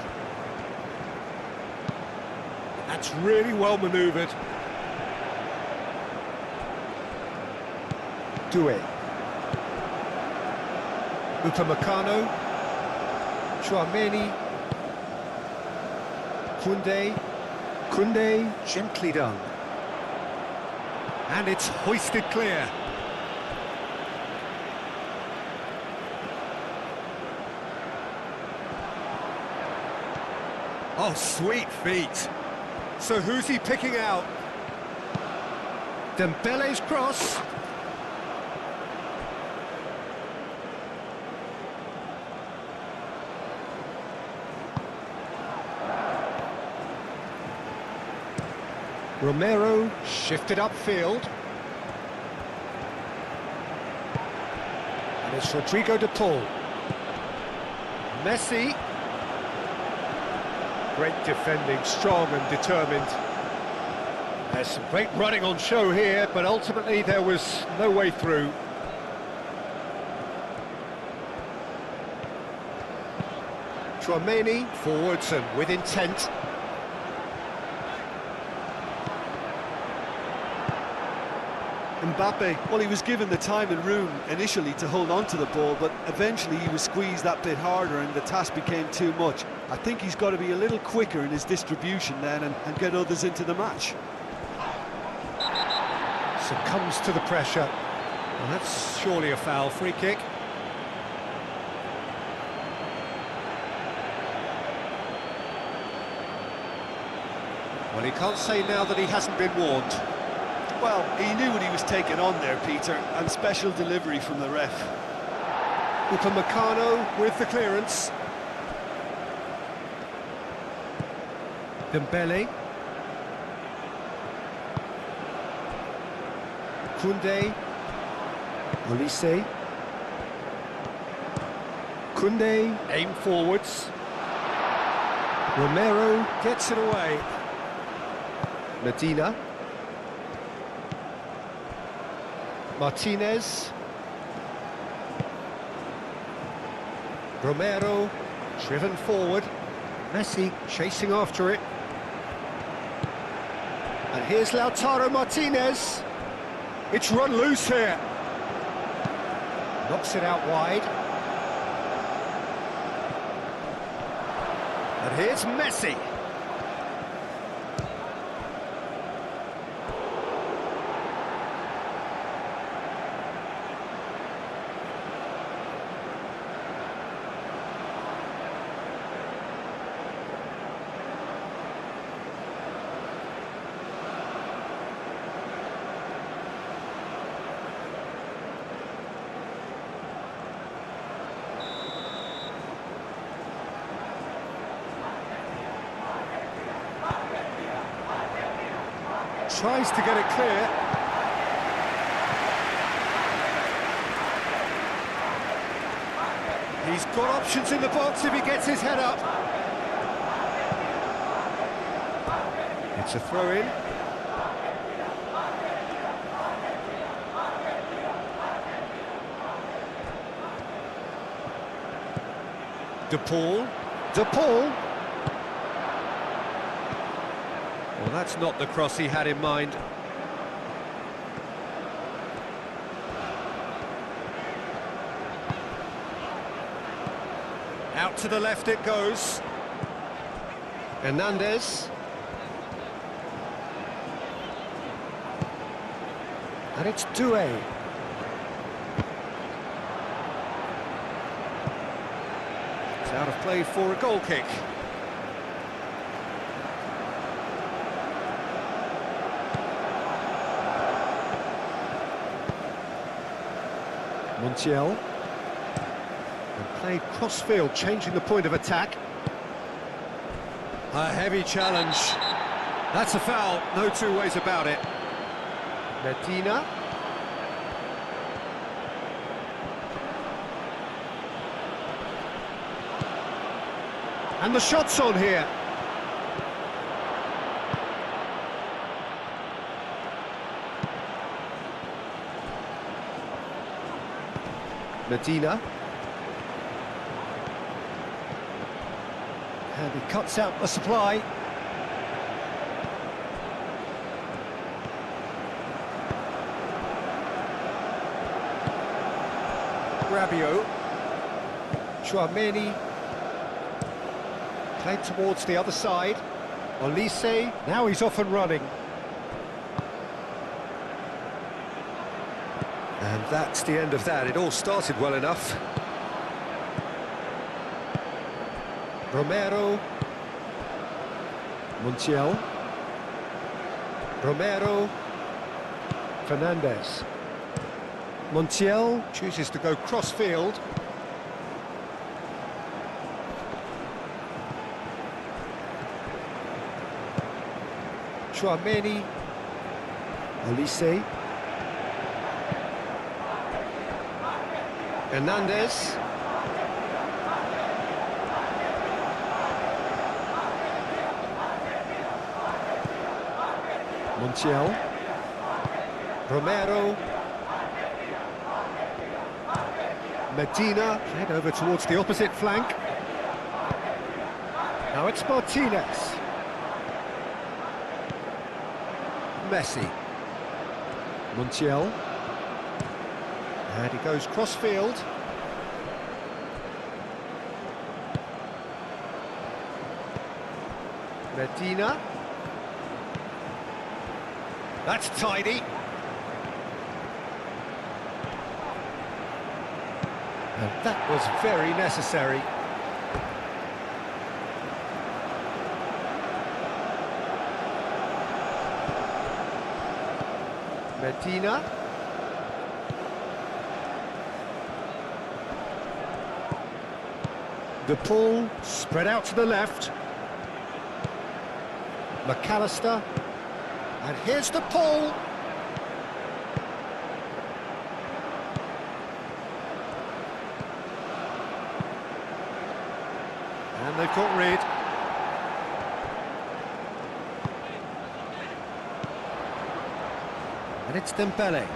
That's really well manoeuvred. Doué. Upamecano. Chouameni. Koundé, gently done. And it's hoisted clear. Oh, sweet feet. So who's he picking out? Dembele's cross. Romero shifted upfield. And it's Rodrigo de Paul. Messi. Great defending, strong and determined. There's some great running on show here, but ultimately there was no way through. Chouameni forwards and with intent. Mbappe, well, he was given the time and room initially to hold on to the ball, but eventually he was squeezed that bit harder and the task became too much. I think he's got to be a little quicker in his distribution then and get others into the match. Succumbs to the pressure. Well, that's surely a foul. Free kick. Well, he can't say now that he hasn't been warned. Well, he knew what he was taking on there, Peter, and special delivery from the ref. Upamecano with the clearance. Dembele. Koundé. Olise. Koundé, aim forwards. Romero gets it away. Medina. Martinez. Romero, driven forward. Messi chasing after it. And here's Lautaro Martinez. It's run loose here. Knocks it out wide. And here's Messi. Tries to get it clear. He's got options in the box if he gets his head up. It's a throw-in. De Paul. De Paul. Well, that's not the cross he had in mind. Out to the left it goes. Hernandez. And it's Doué. It's out of play for a goal kick. Montiel. And played cross-field, changing the point of attack. A heavy challenge. That's a foul, no two ways about it. Medina. And the shot's on here. Medina. And he cuts out the supply. Rabiot. Chouameni. Played towards the other side. Olise. Now he's off and running. And that's the end of that. It all started well enough. Romero. Montiel. Romero. Fernandez. Montiel chooses to go cross-field. Chouameni. Olise. Hernandez. Montiel. Romero. Medina, played over towards the opposite flank. Now it's Martinez. Messi. Montiel. And he goes cross-field. Medina. That's tidy. And that was very necessary. Medina. De Paul spread out to the left. McAllister. And here's De Paul. And they've got rid. And it's Dembele.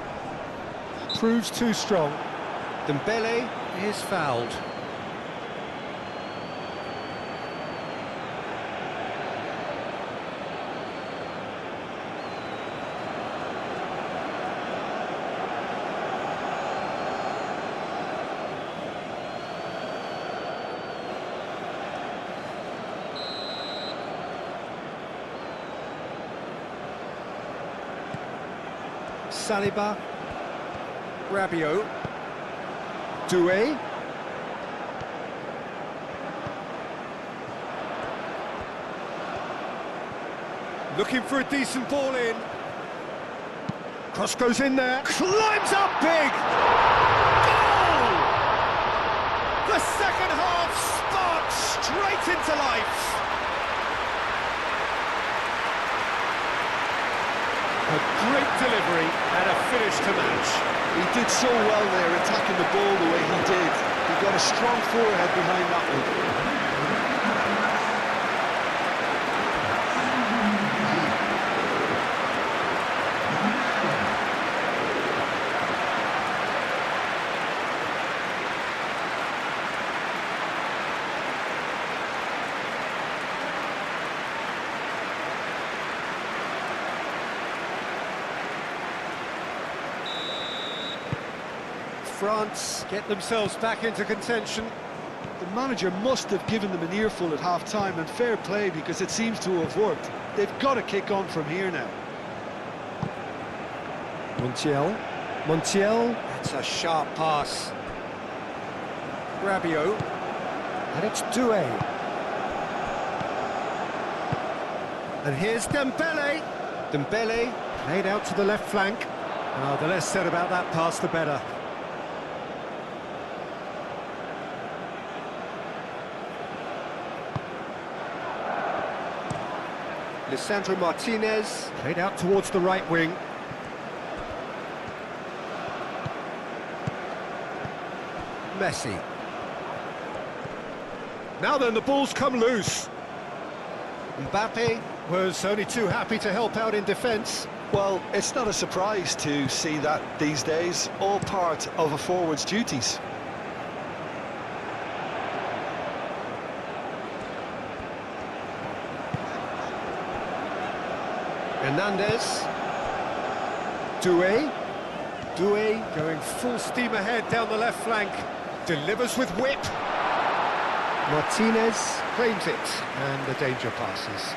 Proves too strong. Dembele is fouled. Saliba. Rabiot. Doué. Looking for a decent ball in. Cross goes in there. Climbs up big! Goal! The second half sparks straight into life. A great delivery and a finish to match. He did so well there, attacking the ball the way he did. He got a strong forehead behind that one. France get themselves back into contention. The manager must have given them an earful at half-time, and fair play, because it seems to have worked. They've got to kick on from here now. Montiel, that's a sharp pass. Rabiot, and it's Doué. And here's Dembele. Dembele played out to the left flank. Oh, the less said about that pass, the better. Lisandro Martinez played out towards the right wing. Messi. Now then, the ball's come loose. Mbappe was only too happy to help out in defence. Well, it's not a surprise to see that these days, all part of a forward's duties. Hernandez. Doué. Doué going full steam ahead down the left flank. Delivers with whip. Martinez claims it, and the danger passes.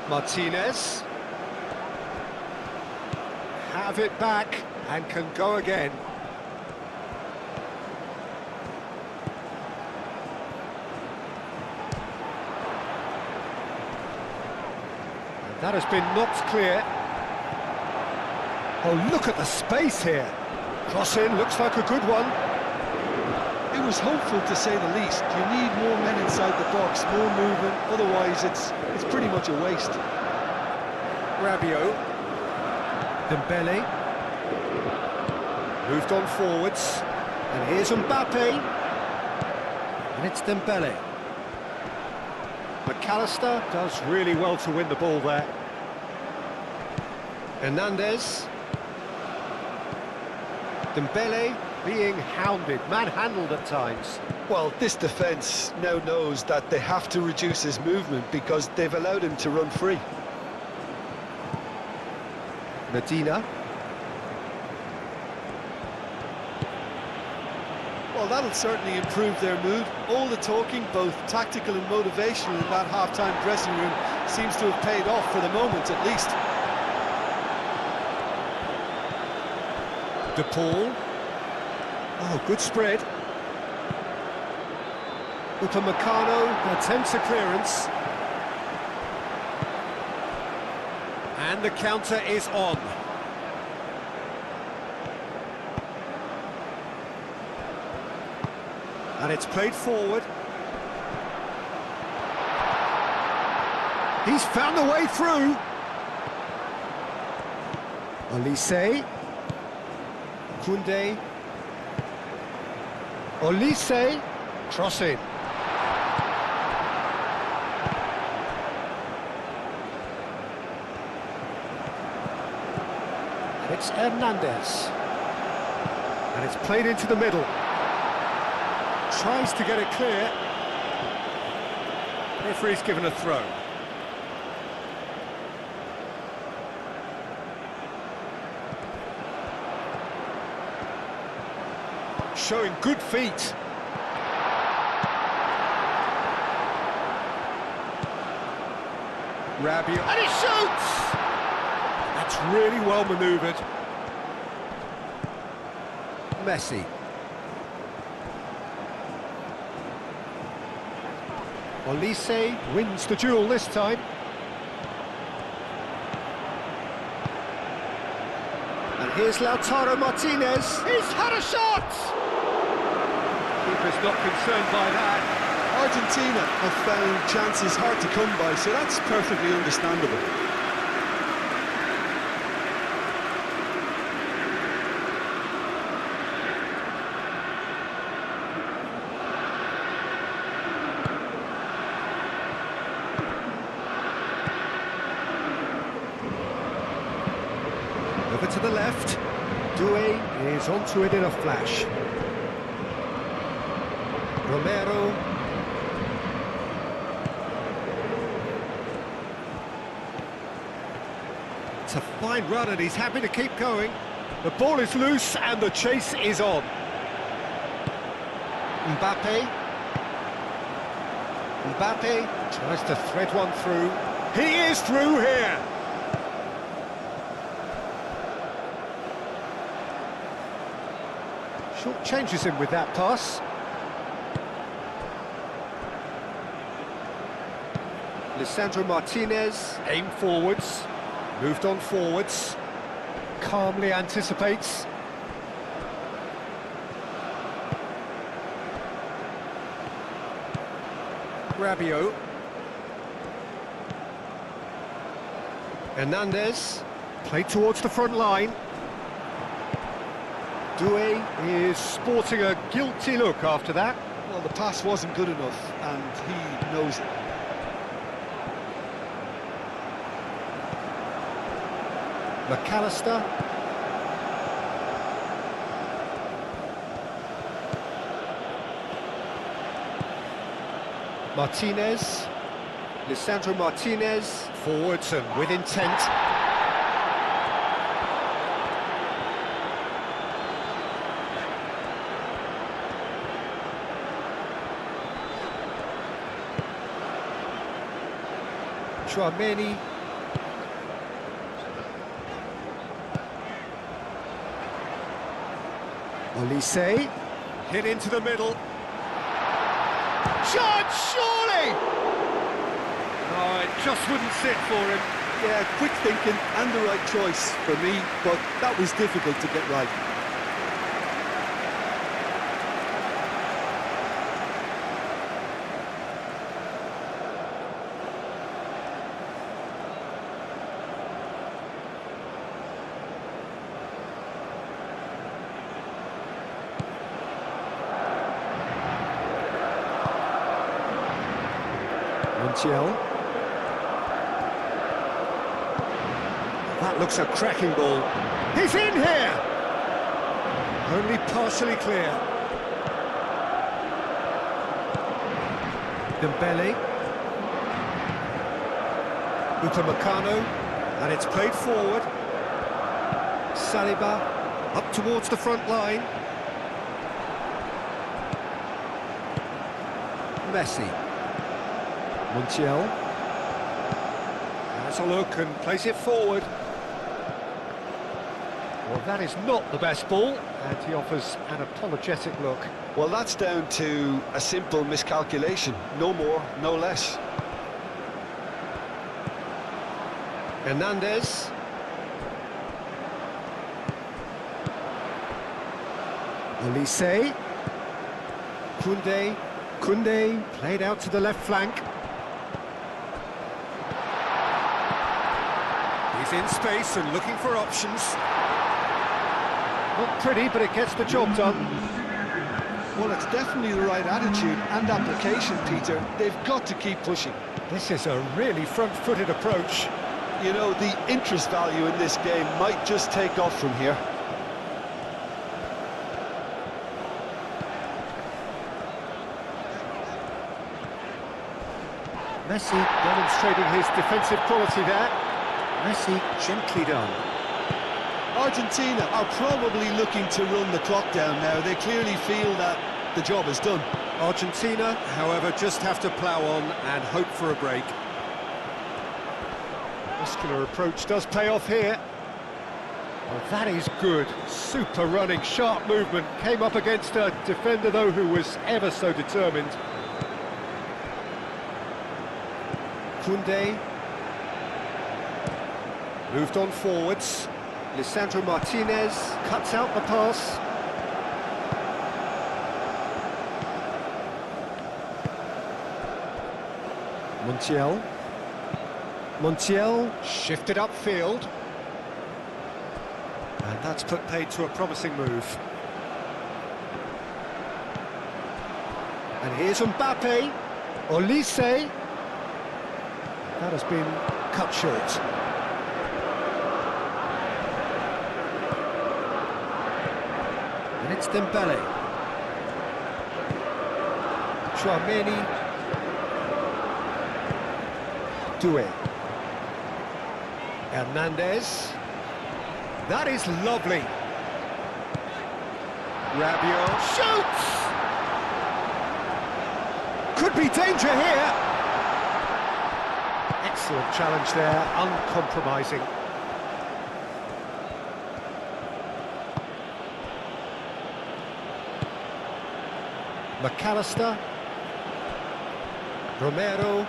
Martinez. Have it back, and can go again. That has been knocked clear. Oh, look at the space here. Cross in, looks like a good one. It was hopeful, to say the least. You need more men inside the box, more movement, otherwise it's pretty much a waste. Rabiot. Dembele. Moved on forwards. And here's Mbappe. And it's Dembele. McAllister does really well to win the ball there. Hernandez. Dembele being hounded, manhandled at times. Well, this defence now knows that they have to reduce his movement because they've allowed him to run free. Medina. Well, that'll certainly improve their mood. All the talking, both tactical and motivational, in that half-time dressing room seems to have paid off for the moment, at least. De Paul. Oh, good spread. Upamecano attempts a clearance. And the counter is on. And it's played forward. He's found the way through. Olise. Koundé. Olise. Crossing. It's Hernandez. And it's played into the middle. Tries to get it clear. Referee's given a throw. Showing good feet. Rabiot, and he shoots! That's really well manoeuvred. Messi. Olise wins the duel this time. And here's Lautaro Martinez. He's had a shot! Keeper's not concerned by that. Argentina have found chances hard to come by, so that's perfectly understandable. Over to the left. Doué is onto it in a flash. Romero. Fine run, and he's happy to keep going. The ball is loose, and the chase is on. Mbappe. Mbappe tries to thread one through. He is through here! Short changes him with that pass. Lisandro Martinez, aim forwards, moved on forwards, calmly anticipates. Rabiot. Hernandez, played towards the front line. Doué is sporting a guilty look after that. Well, the pass wasn't good enough, and he knows it. McAllister. Martinez. Lisandro Martinez. Forwards and with intent. Chouameni. Olise, hit into the middle. Shot, surely! Oh, it just wouldn't sit for him. Yeah, quick thinking and the right choice for me, but that was difficult to get right. Montiel. That looks a cracking ball. He's in here! Only partially clear. Dembele. Upamecano. And it's played forward. Saliba up towards the front line. Messi. Montiel has a look and plays it forward. Well, that is not the best ball, and he offers an apologetic look. Well, that's down to a simple miscalculation. No more, no less. Hernandez. Olise. Koundé played out to the left flank. He's in space and looking for options. Not pretty, but it gets the job done. Well, it's definitely the right attitude and application, Peter. They've got to keep pushing. This is a really front-footed approach. You know, the interest value in this game might just take off from here. Messi demonstrating his defensive quality there. Messi gently done. Argentina are probably looking to run the clock down now. They clearly feel that the job is done. Argentina, however, just have to plough on and hope for a break. Muscular approach does pay off here. Well, that is good. Super running, sharp movement. Came up against a defender, though, who was ever so determined. Koundé. Moved on forwards. Lisandro Martinez cuts out the pass. Montiel shifted upfield. And that's put paid to a promising move. And here's Mbappe. Olise. That has been cut short. And it's Dembele. Chouameni. Doué. Hernandez. That is lovely. Rabiot shoots! Could be danger here. Excellent challenge there, uncompromising. McAllister. Romero.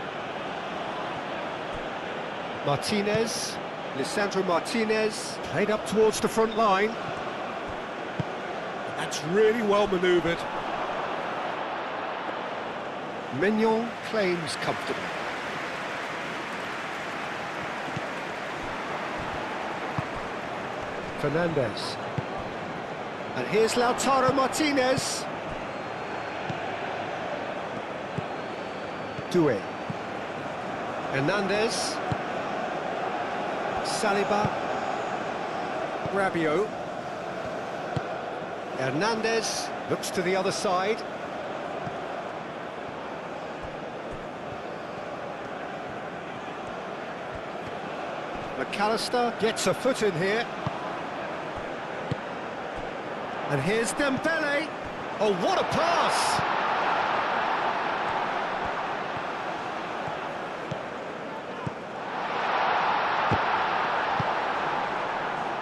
Martinez. Lisandro Martinez. Played up towards the front line. That's really well manoeuvred. Mignon claims comfortably. Fernandez. And here's Lautaro Martinez. Doué. Hernandez. Saliba. Rabiot. Hernandez looks to the other side. McAllister gets a foot in here. And here's Dembele. Oh, what a pass!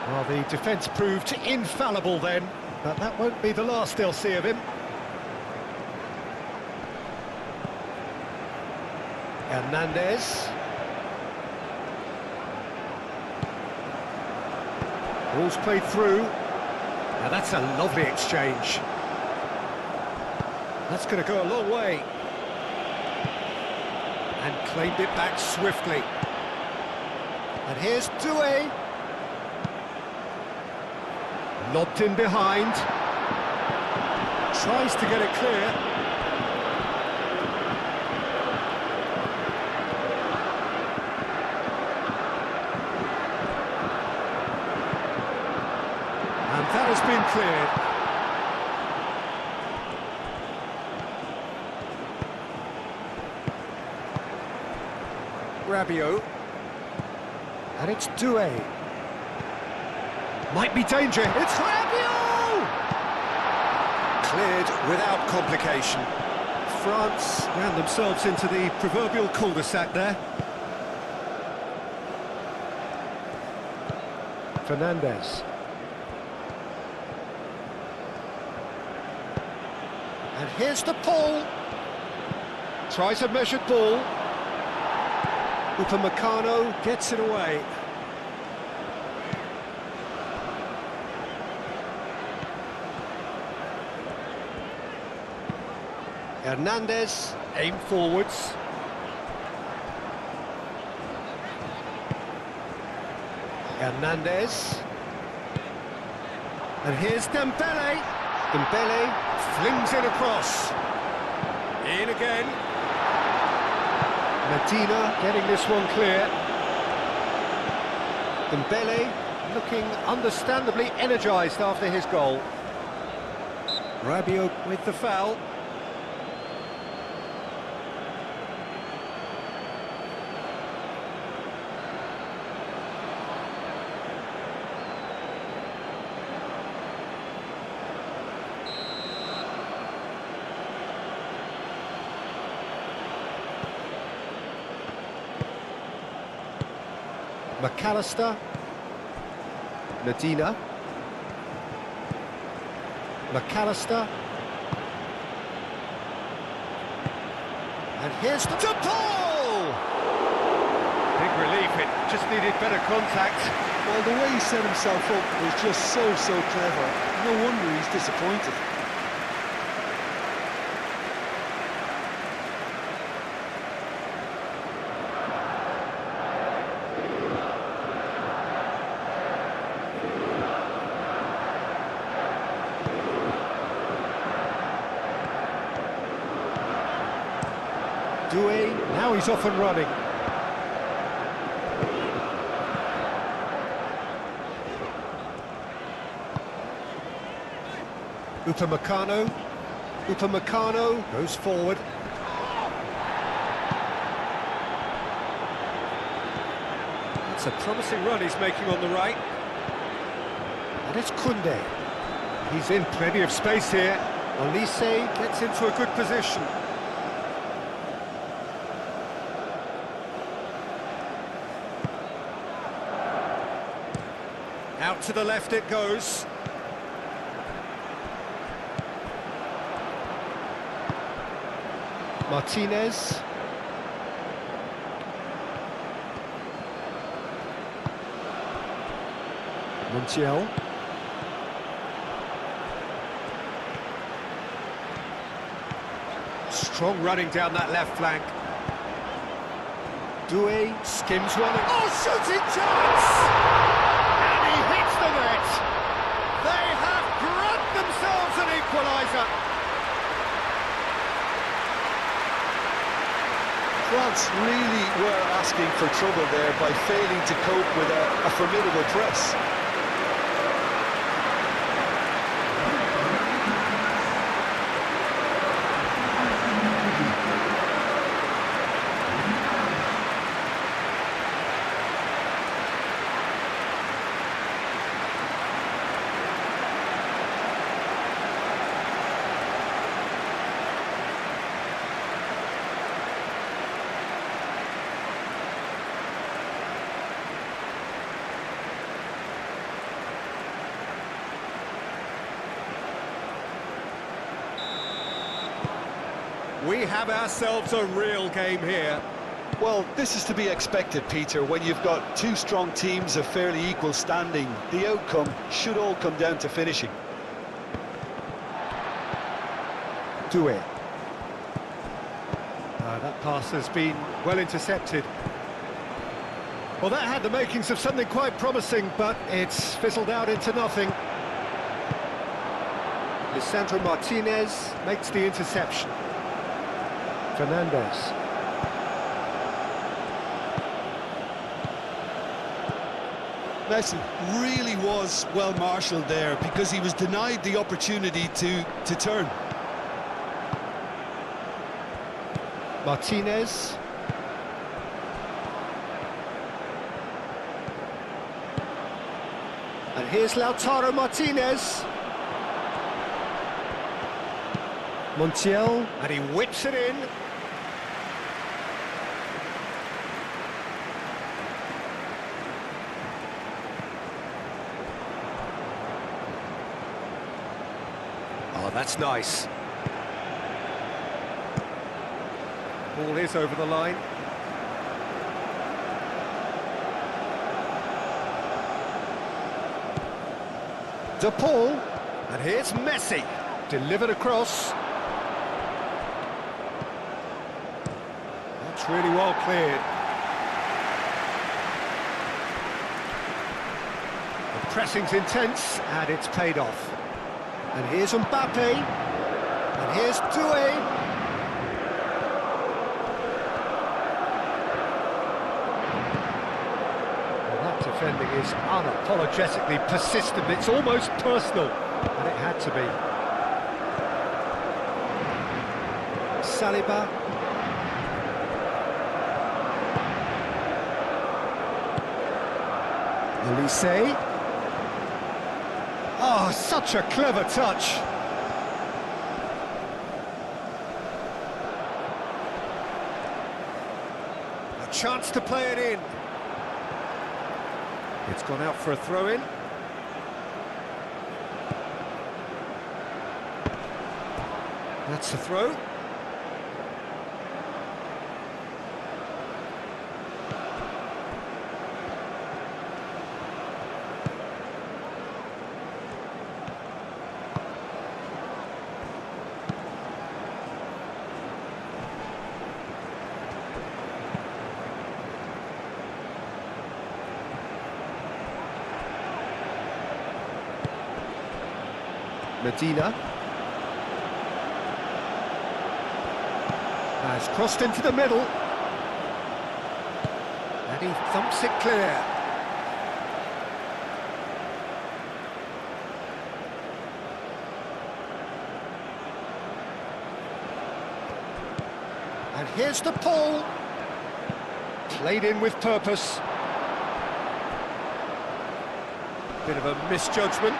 Well, the defence proved infallible then, but that won't be the last they'll see of him. Hernandez. Ball's played through. Now that's a lovely exchange. That's going to go a long way. And claimed it back swiftly. And here's Doué. Lobbed in behind. Tries to get it clear. And that has been cleared. Rabiot. And it's Doué. Might be danger. It's Rabiot! Cleared without complication. France ran themselves into the proverbial cul-de-sac there. Fernandez. And here's the pull. Tries a measured ball. Upamecano gets it away. Hernandez, aim forwards. Hernandez. And here's Dembele. Dembele flings it across. In again. Medina getting this one clear. Dembele looking understandably energised after his goal. Rabiot with the foul. McAllister. Medina. McAllister. And here's the Paul! Big relief, it just needed better contact. Well, the way he set himself up was just so clever. No wonder he's disappointed. Doué, now he's off and running. Upamecano. Upamecano goes forward. That's a promising run he's making on the right. And it's Koundé. He's in plenty of space here. Olise gets into a good position. Out to the left it goes. Martinez. Montiel. Strong running down that left flank. Doué skims one. Oh, shooting chance! And he hits the net. They have grabbed themselves an equaliser. France really were asking for trouble there by failing to cope with a formidable press. We have ourselves a real game here. Well, this is to be expected, Peter. When you've got two strong teams of fairly equal standing, the outcome should all come down to finishing. Doué. That pass has been well intercepted. Well, that had the makings of something quite promising, but it's fizzled out into nothing. Lisandro Martinez makes the interception. Fernandez. Messi really was well marshalled there because he was denied the opportunity to turn. Martinez. And here's Lautaro Martinez. Montiel, and he whips it in. Oh, that's nice. Ball is over the line. De Paul, and here's Messi, delivered across. That's really well cleared. The pressing's intense, and it's paid off. And here's Mbappe, and here's Doué. Defending is unapologetically persistent. It's almost personal, and it had to be. Saliba. Olise. Oh, such a clever touch. A chance to play it in. It's gone out for a throw-in. That's the throw. Medina has crossed into the middle, and he thumps it clear. And here's the Paul, played in with purpose. Bit of a misjudgment.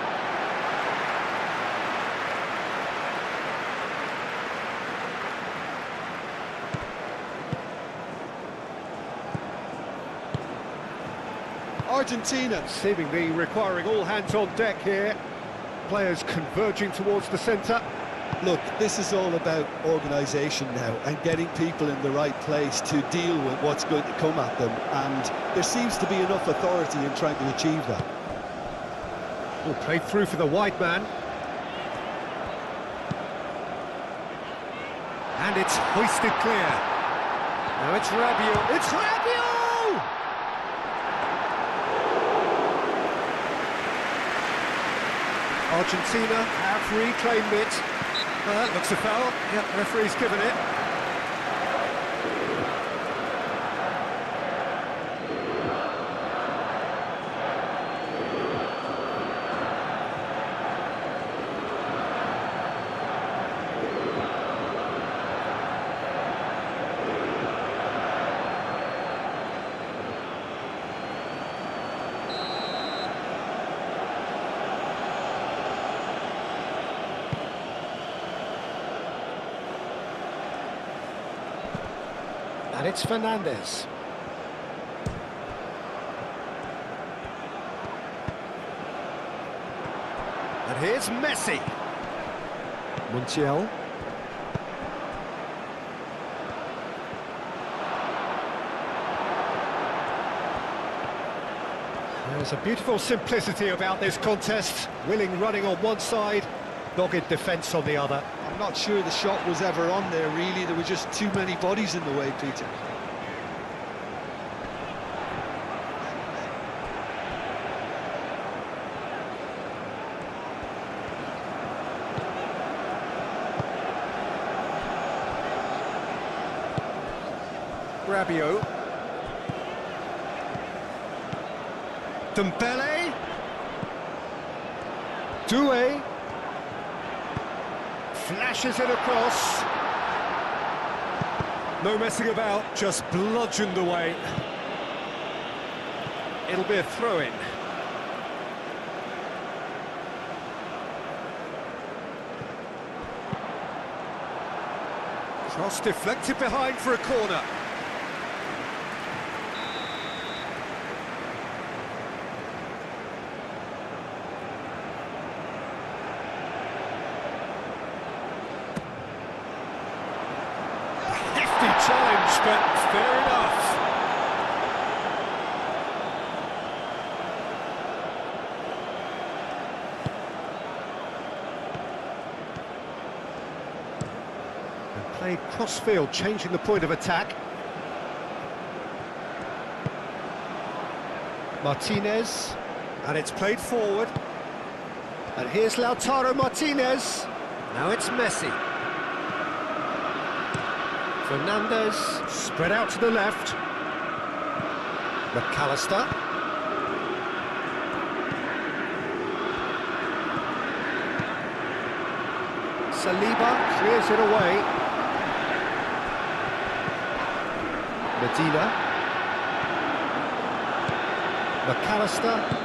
Argentina Seemingly requiring all hands on deck here. Players converging towards the centre. Look, this is all about organisation now and getting people in the right place to deal with what's going to come at them, and there seems to be enough authority in trying to achieve that. Oh, played through for the wide man. And it's hoisted clear. Now it's Rabiot. It's Rabiot! Argentina have reclaimed it. Well, that looks a foul. Yep, referee's given it. And it's Fernandez. And here's Messi. Montiel. There's a beautiful simplicity about this contest. Willing running on one side, dogged defence on the other. I'm not sure the shot was ever on there, really. There were just too many bodies in the way, Peter. Rabiot. Dembele. Doué. Flashes it across. No messing about, just bludgeoned away. It'll be a throw-in. Cross deflected behind for a corner. Challenge, but fair enough. And played cross-field, changing the point of attack. Martinez, and it's played forward. And here's Lautaro Martinez. Now it's Messi. Fernandez, spread out to the left. McAllister. Saliba clears it away. Medina. McAllister.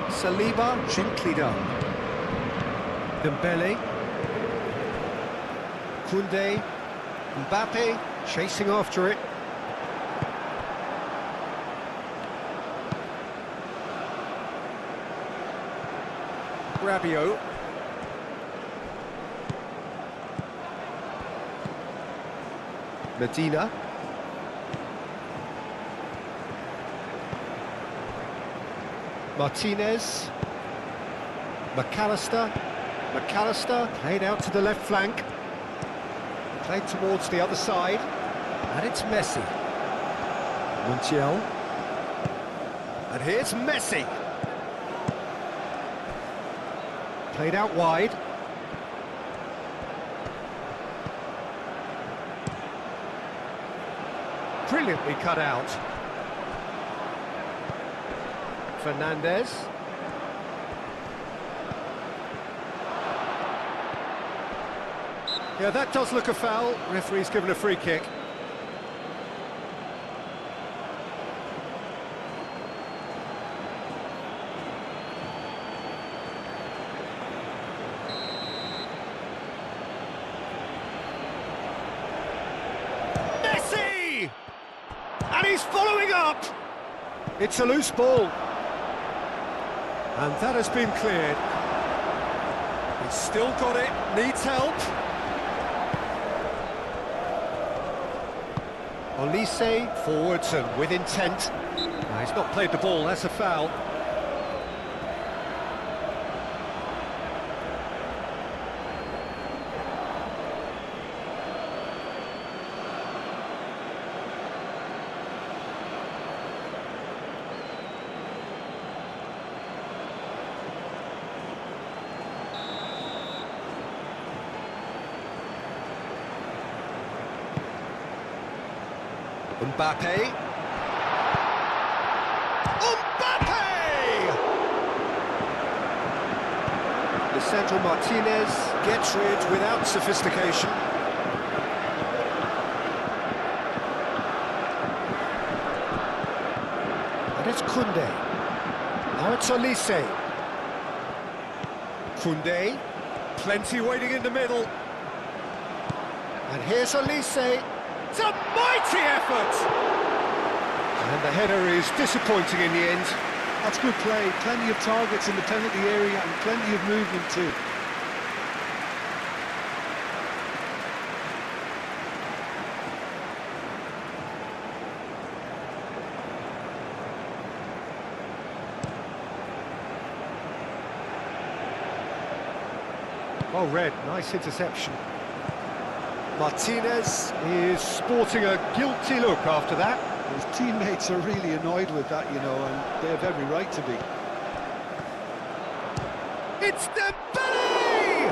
Saliba, gently done. Dembele. Koundé. Mbappe, chasing after it. Rabiot. Medina. Martinez. McAllister. McAllister played out to the left flank. Played towards the other side. And it's Messi. Montiel. And here's Messi. Played out wide. Brilliantly cut out. Fernandez. Yeah, that does look a foul. Referee's given a free kick. Messi! And he's following up! It's a loose ball. And that has been cleared. He's still got it, needs help. Olise forwards and with intent. No, he's not played the ball, that's a foul. Mbappe! Lisandro Martinez gets rid without sophistication. And it's Koundé. Now it's Olise. Koundé, plenty waiting in the middle. And here's Olise. It's a mighty effort! And the header is disappointing in the end. That's good play, plenty of targets in the penalty area and plenty of movement too. Well read, nice interception. Martinez is sporting a guilty look after that. His teammates are really annoyed with that, you know, and they have every right to be. It's Dembele!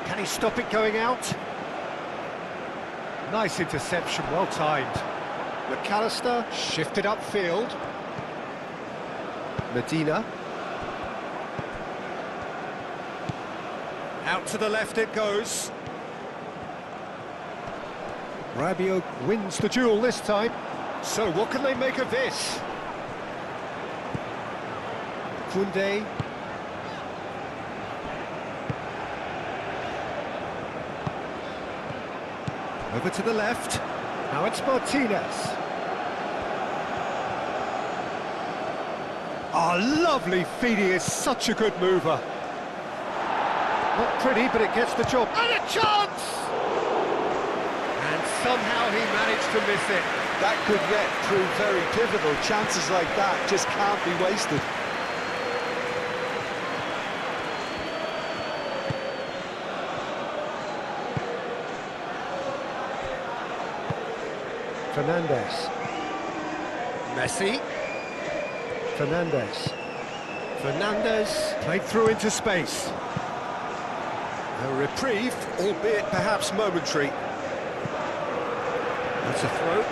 Can he stop it going out? Nice interception, well timed. McAllister shifted upfield. Medina. Out to the left it goes. Rabiot wins the duel this time. So what can they make of this? Koundé. Over to the left. Now it's Martinez. Oh, lovely feed. He is such a good mover. Not pretty, but it gets the job. And a chance! And somehow he managed to miss it. That could yet prove very pivotal. Chances like that just can't be wasted. Fernandes. Messi. Fernandes. Fernandes played through into space. A reprieve, albeit perhaps momentary. That's a throw.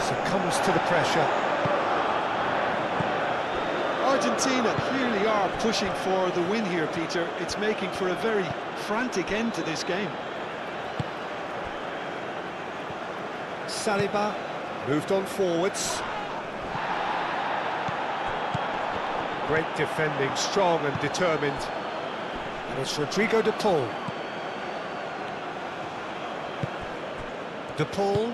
Succumbs to the pressure. Argentina clearly are pushing for the win here, Peter. It's making for a very frantic end to this game. Saliba moved on forwards. Great defending, strong and determined. And it's Rodrigo de Paul. De Paul.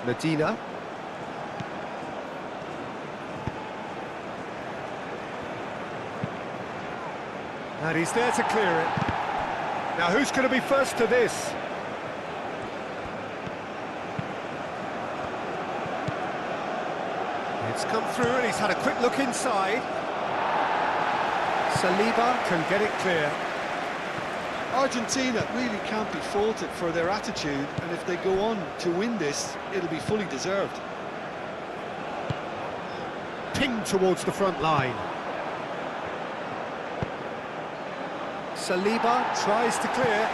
Medina. And he's there to clear it. Now who's going to be first to this? It's come through and he's had a quick look inside. Saliba can get it clear. Argentina really can't be faulted for their attitude, and if they go on to win this, it'll be fully deserved. Pinged towards the front line. Saliba tries to clear.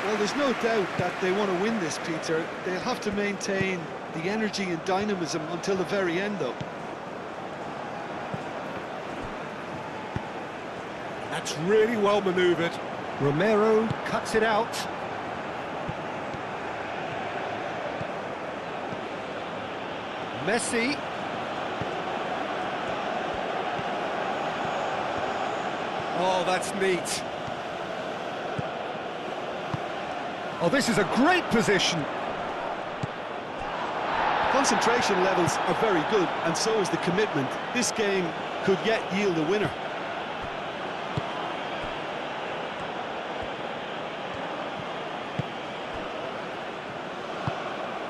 Well, there's no doubt that they want to win this, Peter. They'll have to maintain the energy and dynamism until the very end, though. That's really well manoeuvred. Romero cuts it out. Messi. Oh, that's neat. Oh, this is a great position. Concentration levels are very good, and so is the commitment. This game could yet yield a winner.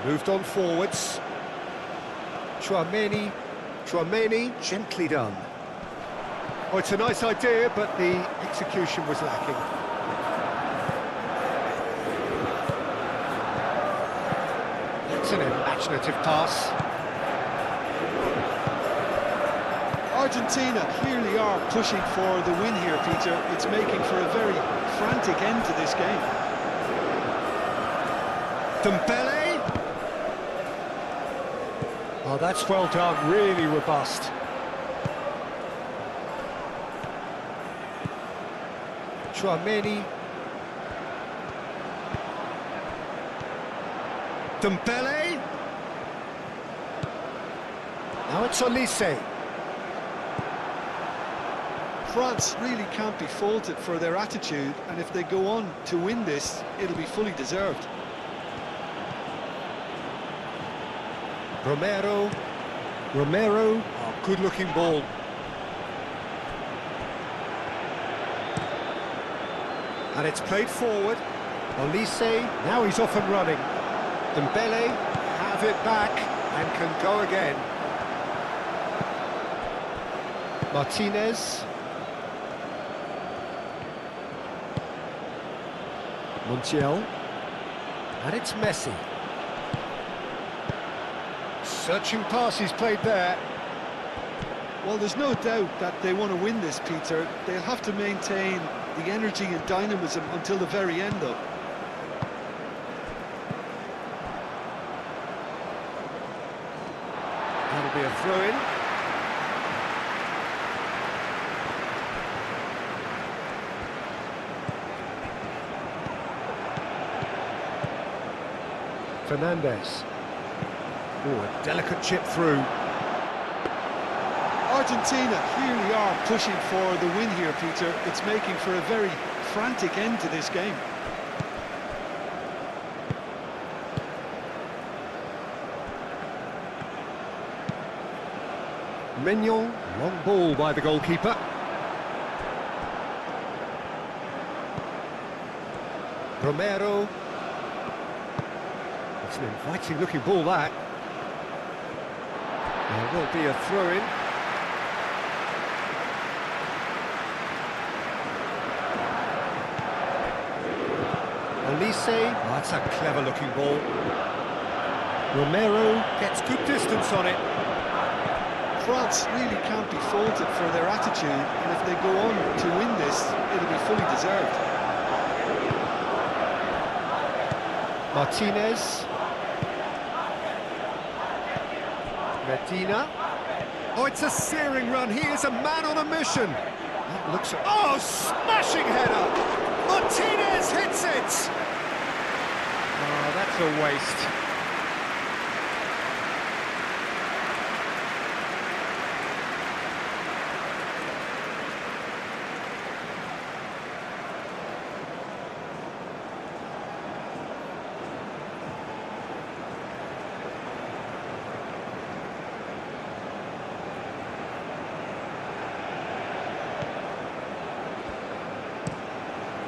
Moved on forwards. Tchouaméni, gently done. Oh, it's a nice idea, but the execution was lacking. That's an imaginative pass. Argentina clearly are pushing for the win here, Peter. It's making for a very frantic end to this game. Dembele. Oh, that's well done, really robust. Tchouaméni. Dembele. Now it's Olise. France really can't be faulted for their attitude, and if they go on to win this, it'll be fully deserved. Romero, oh, good-looking ball. And it's played forward. Olise, now he's off and running. Dembele have it back and can go again. Martinez. Montiel. And it's Messi. Searching pass he's played there. Well, there's no doubt that they want to win this, Peter. They'll have to maintain the energy and dynamism until the very end, though. That'll be a throw-in. Fernandez. Oh, a delicate chip through. Argentina clearly are pushing for the win here, Peter. It's making for a very frantic end to this game. Mignon, long ball by the goalkeeper. Romero. It's an inviting looking ball, that. There will be a throw-in. Olise, oh, that's a clever looking ball. Romero gets good distance on it. France really can't be faulted for their attitude, and if they go on to win this, it'll be fully deserved. Martinez. Medina. Oh, it's a searing run. He is a man on a mission. That looks... Oh, smashing header! Martinez hits it! Oh, that's a waste.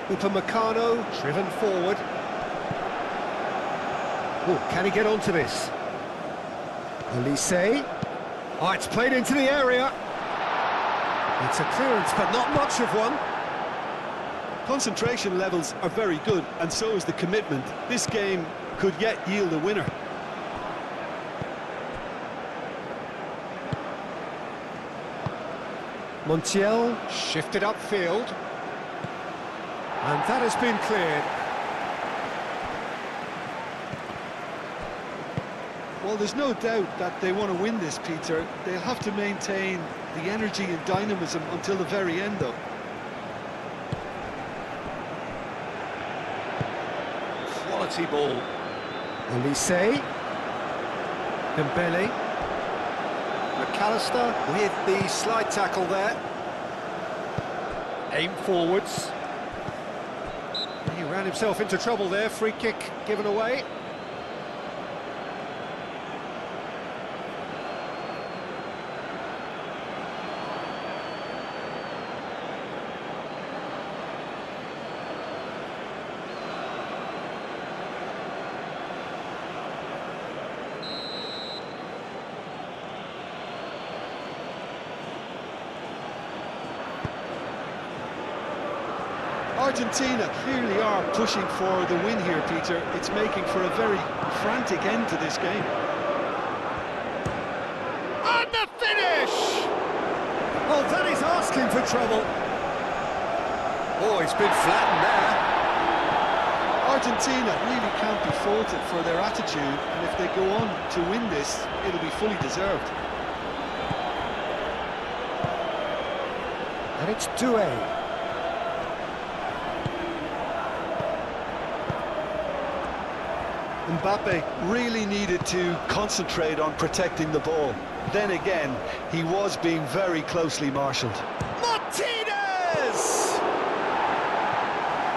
Upamecano, driven forward. Oh, can he get onto this? Olise. Oh, it's played into the area. It's a clearance, but not much of one. Concentration levels are very good, and so is the commitment. This game could yet yield a winner. Montiel shifted upfield. And that has been cleared. Well, there's no doubt that they want to win this, Peter. They'll have to maintain the energy and dynamism until the very end, though. Quality ball. Olise. Dembele. McAllister with the slide tackle there. Aim forwards. He ran himself into trouble there. Free kick given away. Argentina clearly are pushing for the win here, Peter. It's making for a very frantic end to this game. And the finish! Oh, that is asking for trouble. Oh, it's been flattened there. Argentina really can't be faulted for their attitude, and if they go on to win this, it'll be fully deserved. And it's Doué. Mbappe really needed to concentrate on protecting the ball. Then again, he was being very closely marshalled. Martinez!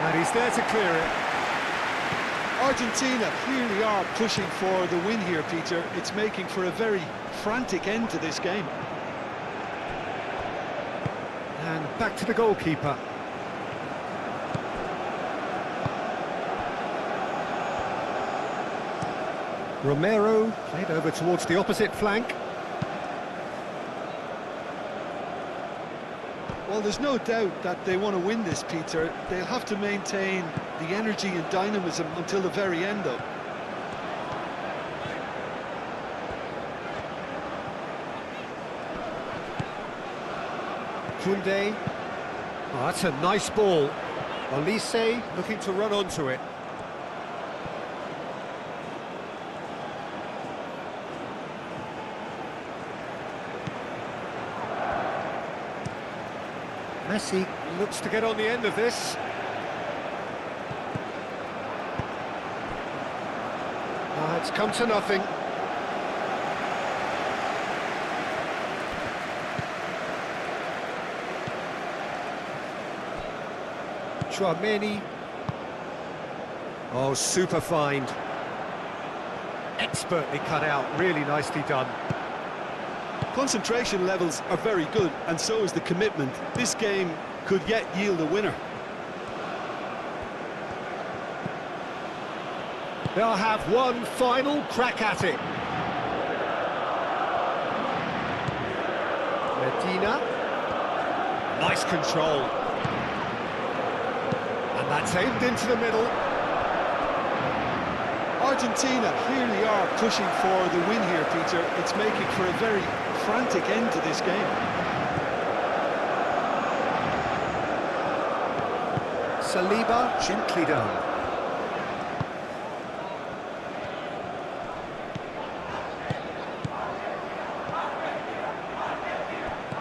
And he's there to clear it. Argentina clearly are pushing for the win here, Peter. It's making for a very frantic end to this game. And back to the goalkeeper. Romero played over towards the opposite flank. Well, there's no doubt that they want to win this, Peter. They'll have to maintain the energy and dynamism until the very end, though. Koundé. Oh, that's a nice ball. Olise looking to run onto it. Messi looks to get on the end of this. It's come to nothing. Chouameni. Oh, super find. Expertly cut out, really nicely done. Concentration levels are very good, and so is the commitment. This game could yet yield a winner. They'll have one final crack at it. Medina. Nice control. And that's aimed into the middle. Argentina clearly are pushing for the win here, Peter. It's making for a very frantic end to this game. Saliba, gently done.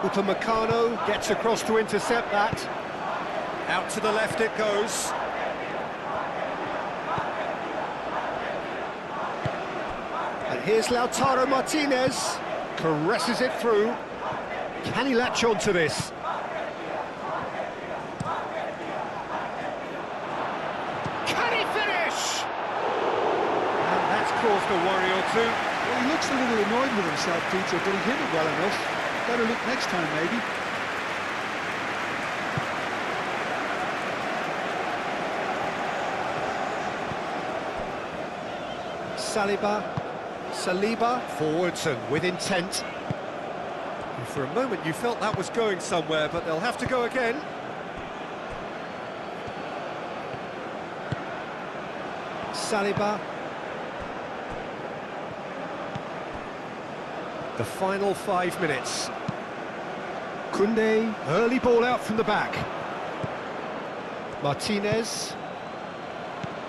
Upamecano gets across to intercept that. Out to the left it goes. And here's Lautaro Martinez. Caresses it through. Can he latch on to this? Can he finish? And that's caused a worry or two. Well, he looks a little annoyed with himself, Peter, but he hit it well enough. Better look next time, maybe. Saliba, forwards and with intent. And for a moment you felt that was going somewhere, but they'll have to go again. Saliba. The final 5 minutes. Koundé, early ball out from the back. Martinez.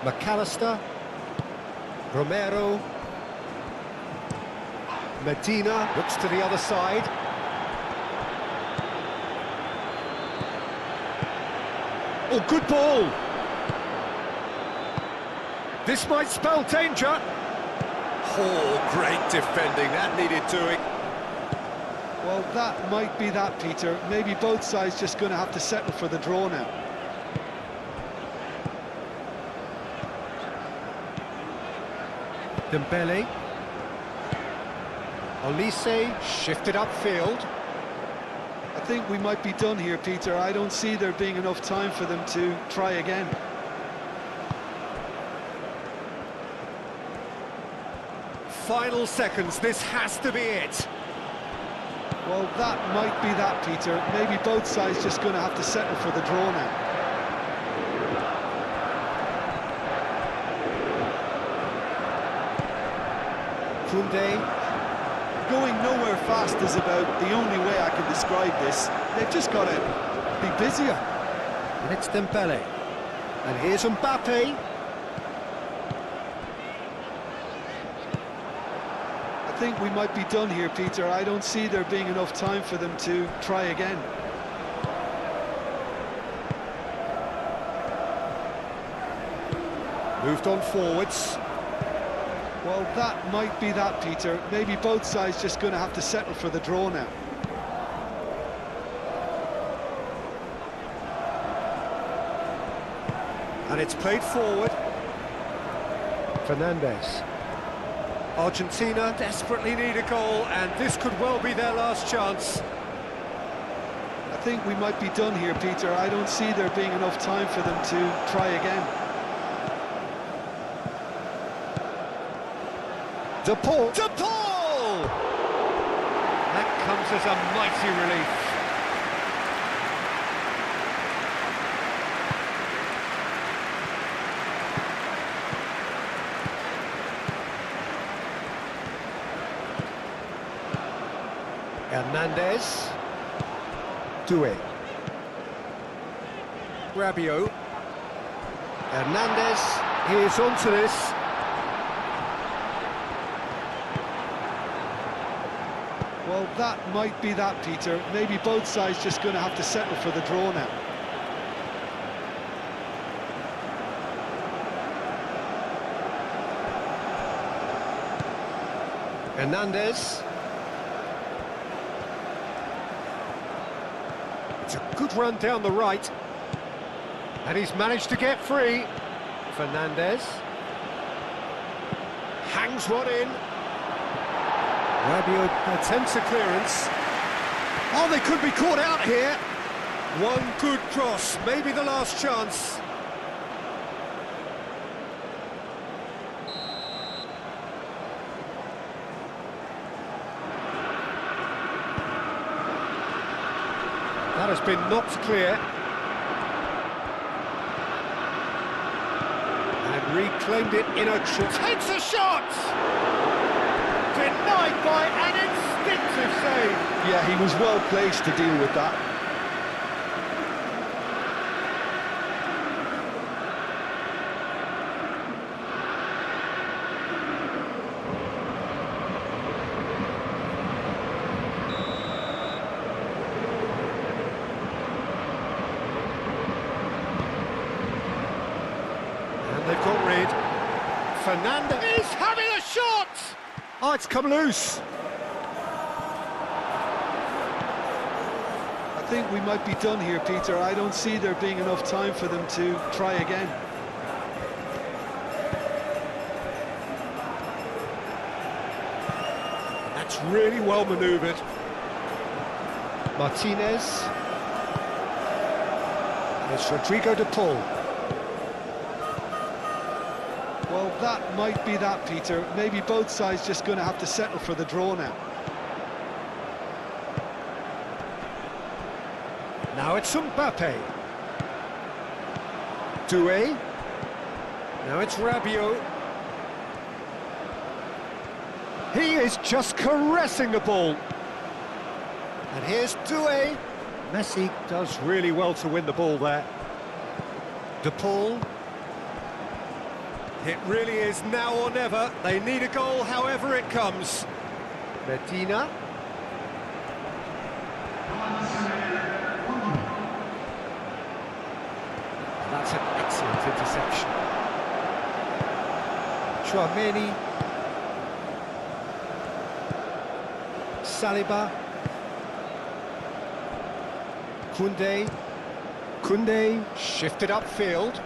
McAllister. Romero. Medina looks to the other side. Oh, good ball! This might spell danger. Oh, great defending, that needed doing. Well, that might be that, Peter. Maybe both sides just going to have to settle for the draw now. Dembele. Olise shifted upfield. I think we might be done here, Peter. I don't see there being enough time for them to try again. Final seconds, this has to be it. Well, that might be that, Peter. Maybe both sides just going to have to settle for the draw now. Koundé. Going nowhere fast is about the only way I can describe this. They've just got to be busier. And it's Dembele. And here's Mbappe. I think we might be done here, Peter. I don't see there being enough time for them to try again. Moved on forwards. Well, that might be that, Peter. Maybe both sides just going to have to settle for the draw now. And it's played forward. Fernandes. Argentina desperately need a goal, and this could well be their last chance. I think we might be done here, Peter. I don't see there being enough time for them to try again. De Paul! That comes as a mighty relief. Hernandez. Doué. Rabiot. Hernandez, he is onto this. Well, that might be that, Peter. Maybe both sides just going to have to settle for the draw now. Hernandez. It's a good run down the right. And he's managed to get free. Fernandes. Hangs one in. Rabiot attempts a clearance. Oh, they could be caught out here. One good cross, maybe the last chance. That has been knocked clear. And reclaimed it in a takes a shot! Denied by an instinctive save. Yeah, he was well placed to deal with that. And they've got rid. Fernandes is having a shot! Oh, it's come loose. I think we might be done here, Peter. I don't see there being enough time for them to try again. That's really well manoeuvred. Martinez. And it's Rodrigo de Paul. Well, that might be that, Peter. Maybe both sides just going to have to settle for the draw now. Now it's Mbappe. Doué. Now it's Rabiot. He is just caressing the ball. And here's Doué. Messi does really well to win the ball there. De Paul. It really is now or never. They need a goal however it comes. Medina. That's an excellent interception. Chouameni. Saliba. Koundé. Koundé shifted upfield.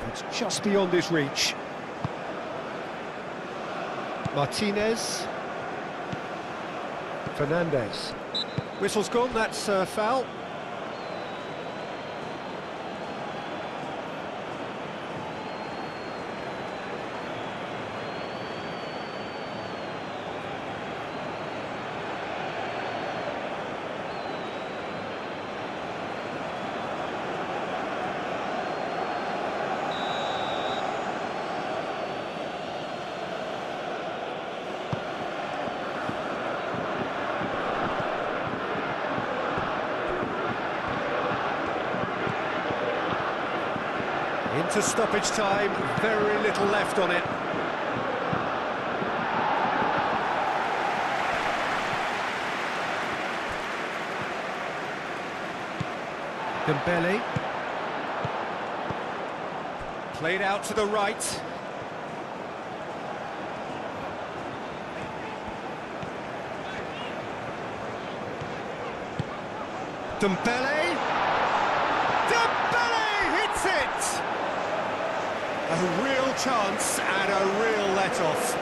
It's just beyond his reach. Martinez. Fernandez. Whistle's gone, that's foul. Into stoppage time, very little left on it. Dembele. Played out to the right. Dembele. Dembele hits it! A real chance and a real let-off.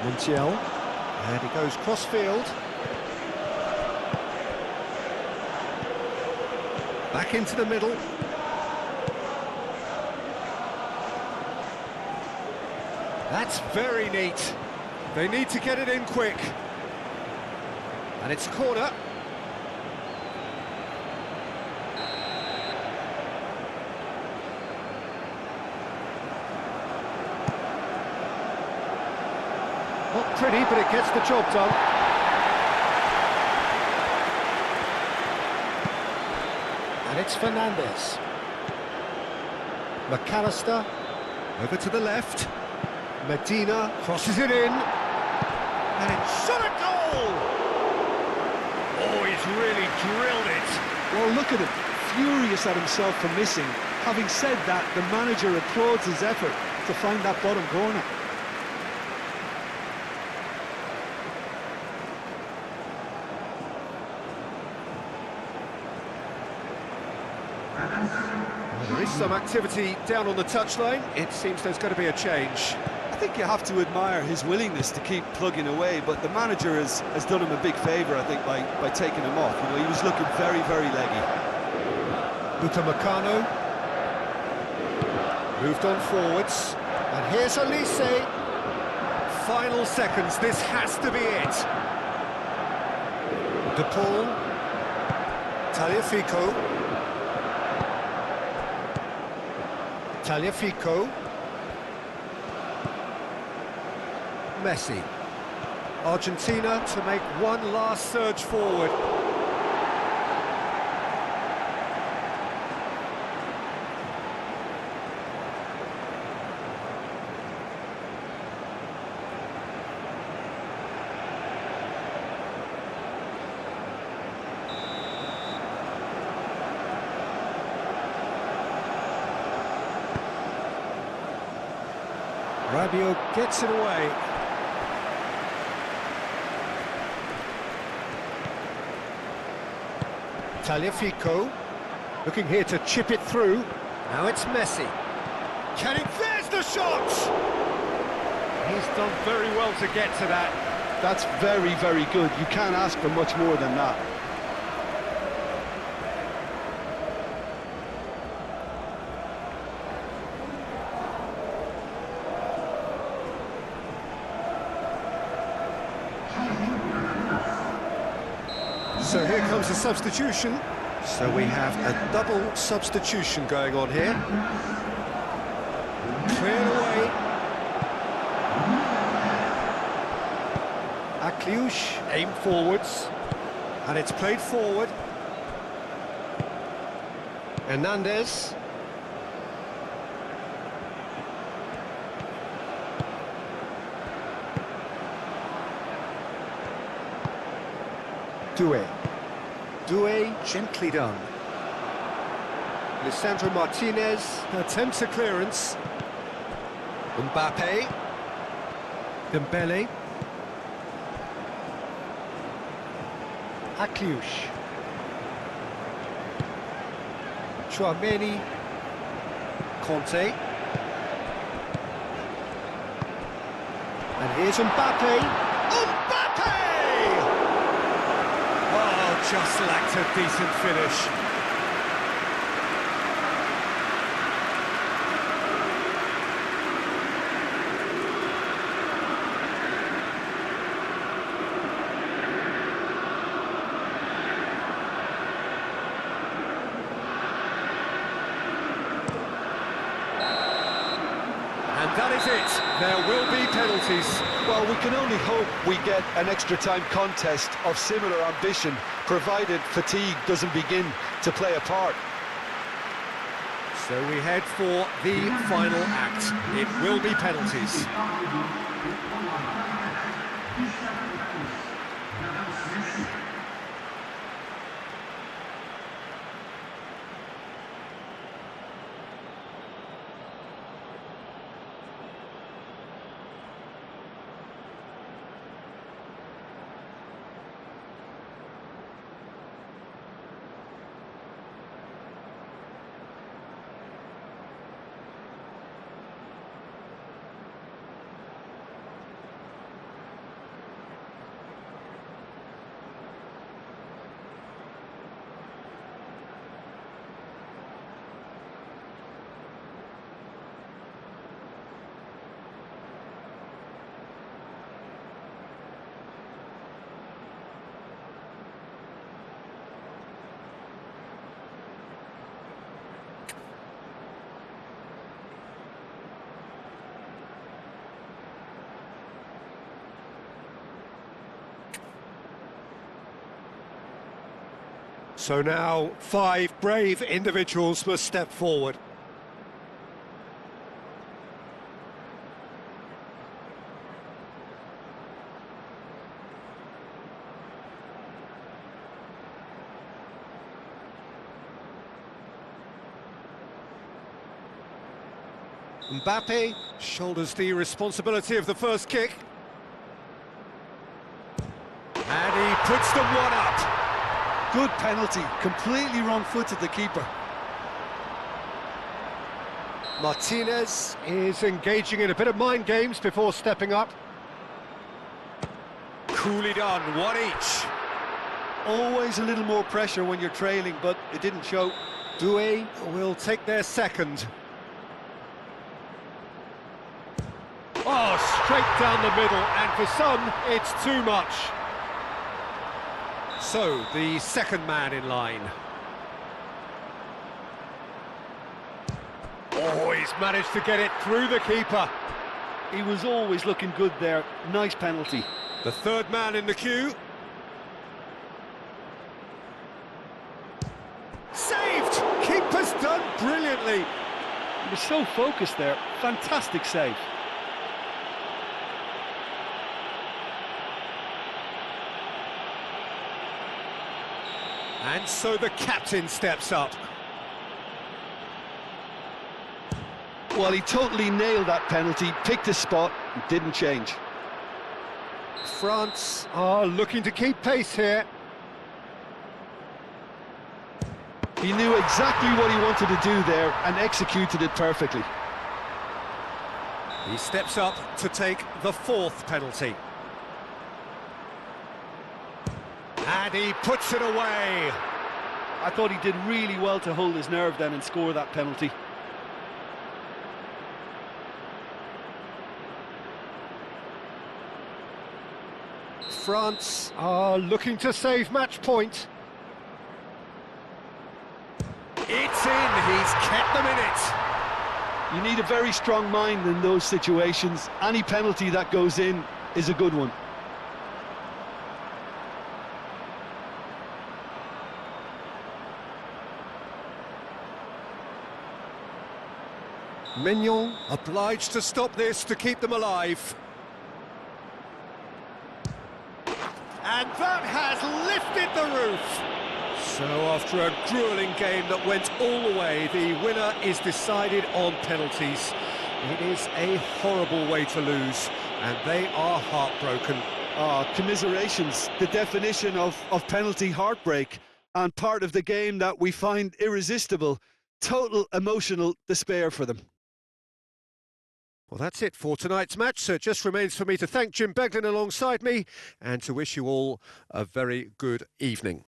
Montiel, and he goes cross-field. Back into the middle. That's very neat. They need to get it in quick. And it's corner. Not pretty, but it gets the job done. And it's Fernandez. McAllister, over to the left. Medina crosses it in. And it's shot a goal! Oh, he's really drilled it. Well, look at him, furious at himself for missing. Having said that, the manager applauds his effort to find that bottom corner. There is some activity down on the touchline. It seems there's going to be a change. I think you have to admire his willingness to keep plugging away, but the manager has done him a big favour, I think, by taking him off. You know, he was looking very, very leggy. Upamecano moved on forwards, and here's Elise. Final seconds, this has to be it. De Paul, Tagliafico. Tagliafico. Messi. Argentina to make one last surge forward. Rabiot gets it away. Tagliafico looking here to chip it through. Now it's Messi. Can it? There's the shot! He's done very well to get to that. That's very, very good. You can't ask for much more than that. So here comes the substitution. So we have a double substitution going on here. Cleared away. Akliush aimed forwards, and it's played forward. Hernandez. Doué, gently done. Lisandro Martinez attempts a clearance. Mbappe. Dembele. Akliush. Chouameni. Conte. And here's Mbappe. Mbappe! Oh, just lacked a decent finish. And that is it. There will be penalties. Well, we can only hope we get an extra-time contest of similar ambition, provided fatigue doesn't begin to play a part. So we head for the final act. It will be penalties. So now 5 brave individuals must step forward. Mbappe shoulders the responsibility of the first kick. And he puts them one up. Good penalty, completely wrong-footed the keeper. Martinez is engaging in a bit of mind games before stepping up. Coolly done, one each. Always a little more pressure when you're trailing, but it didn't show. Doué will take their second. Oh, straight down the middle, and for some, it's too much. So, the second man in line. Oh, he's managed to get it through the keeper. He was always looking good there. Nice penalty. The third man in the queue. Saved! Keeper's done brilliantly. He was so focused there. Fantastic save. And so the captain steps up. Well, he totally nailed that penalty, picked his spot, and didn't change. France are looking to keep pace here. He knew exactly what he wanted to do there and executed it perfectly. He steps up to take the fourth penalty. And he puts it away. I thought he did really well to hold his nerve then and score that penalty. France are looking to save match point. It's in, he's kept them in it. You need a very strong mind in those situations. Any penalty that goes in is a good one. Mignon obliged to stop this to keep them alive. And that has lifted the roof. So after a gruelling game that went all the way, the winner is decided on penalties. It is a horrible way to lose, and they are heartbroken. Commiserations, the definition of penalty heartbreak, and part of the game that we find irresistible. Total emotional despair for them. Well, that's it for tonight's match, so it just remains for me to thank Jim Beglin alongside me and to wish you all a very good evening.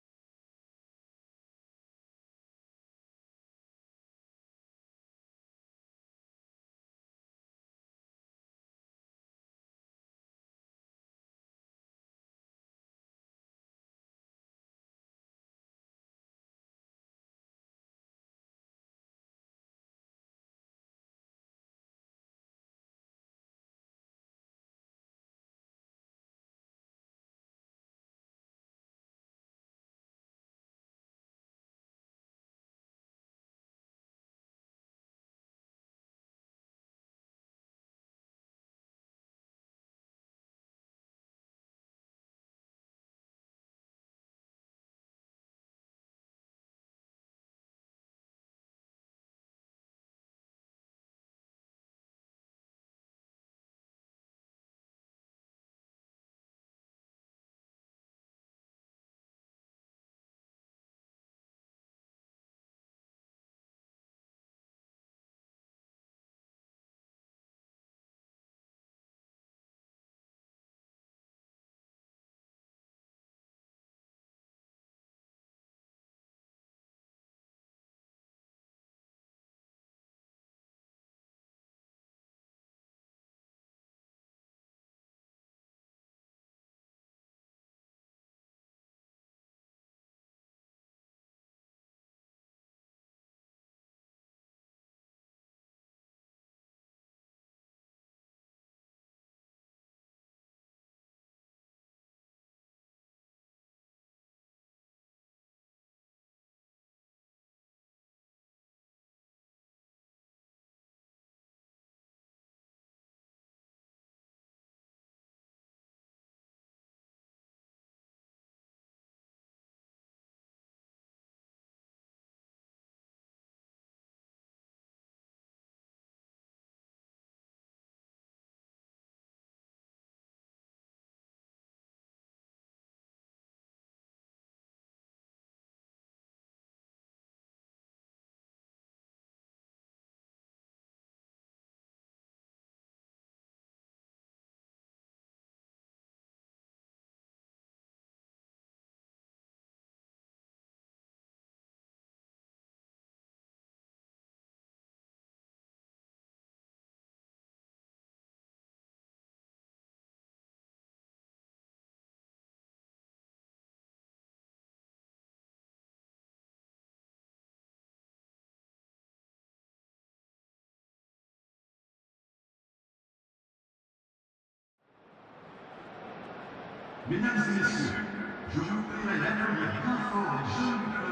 Mesdames et messieurs, je vous prie la dernière bien fort les jeunes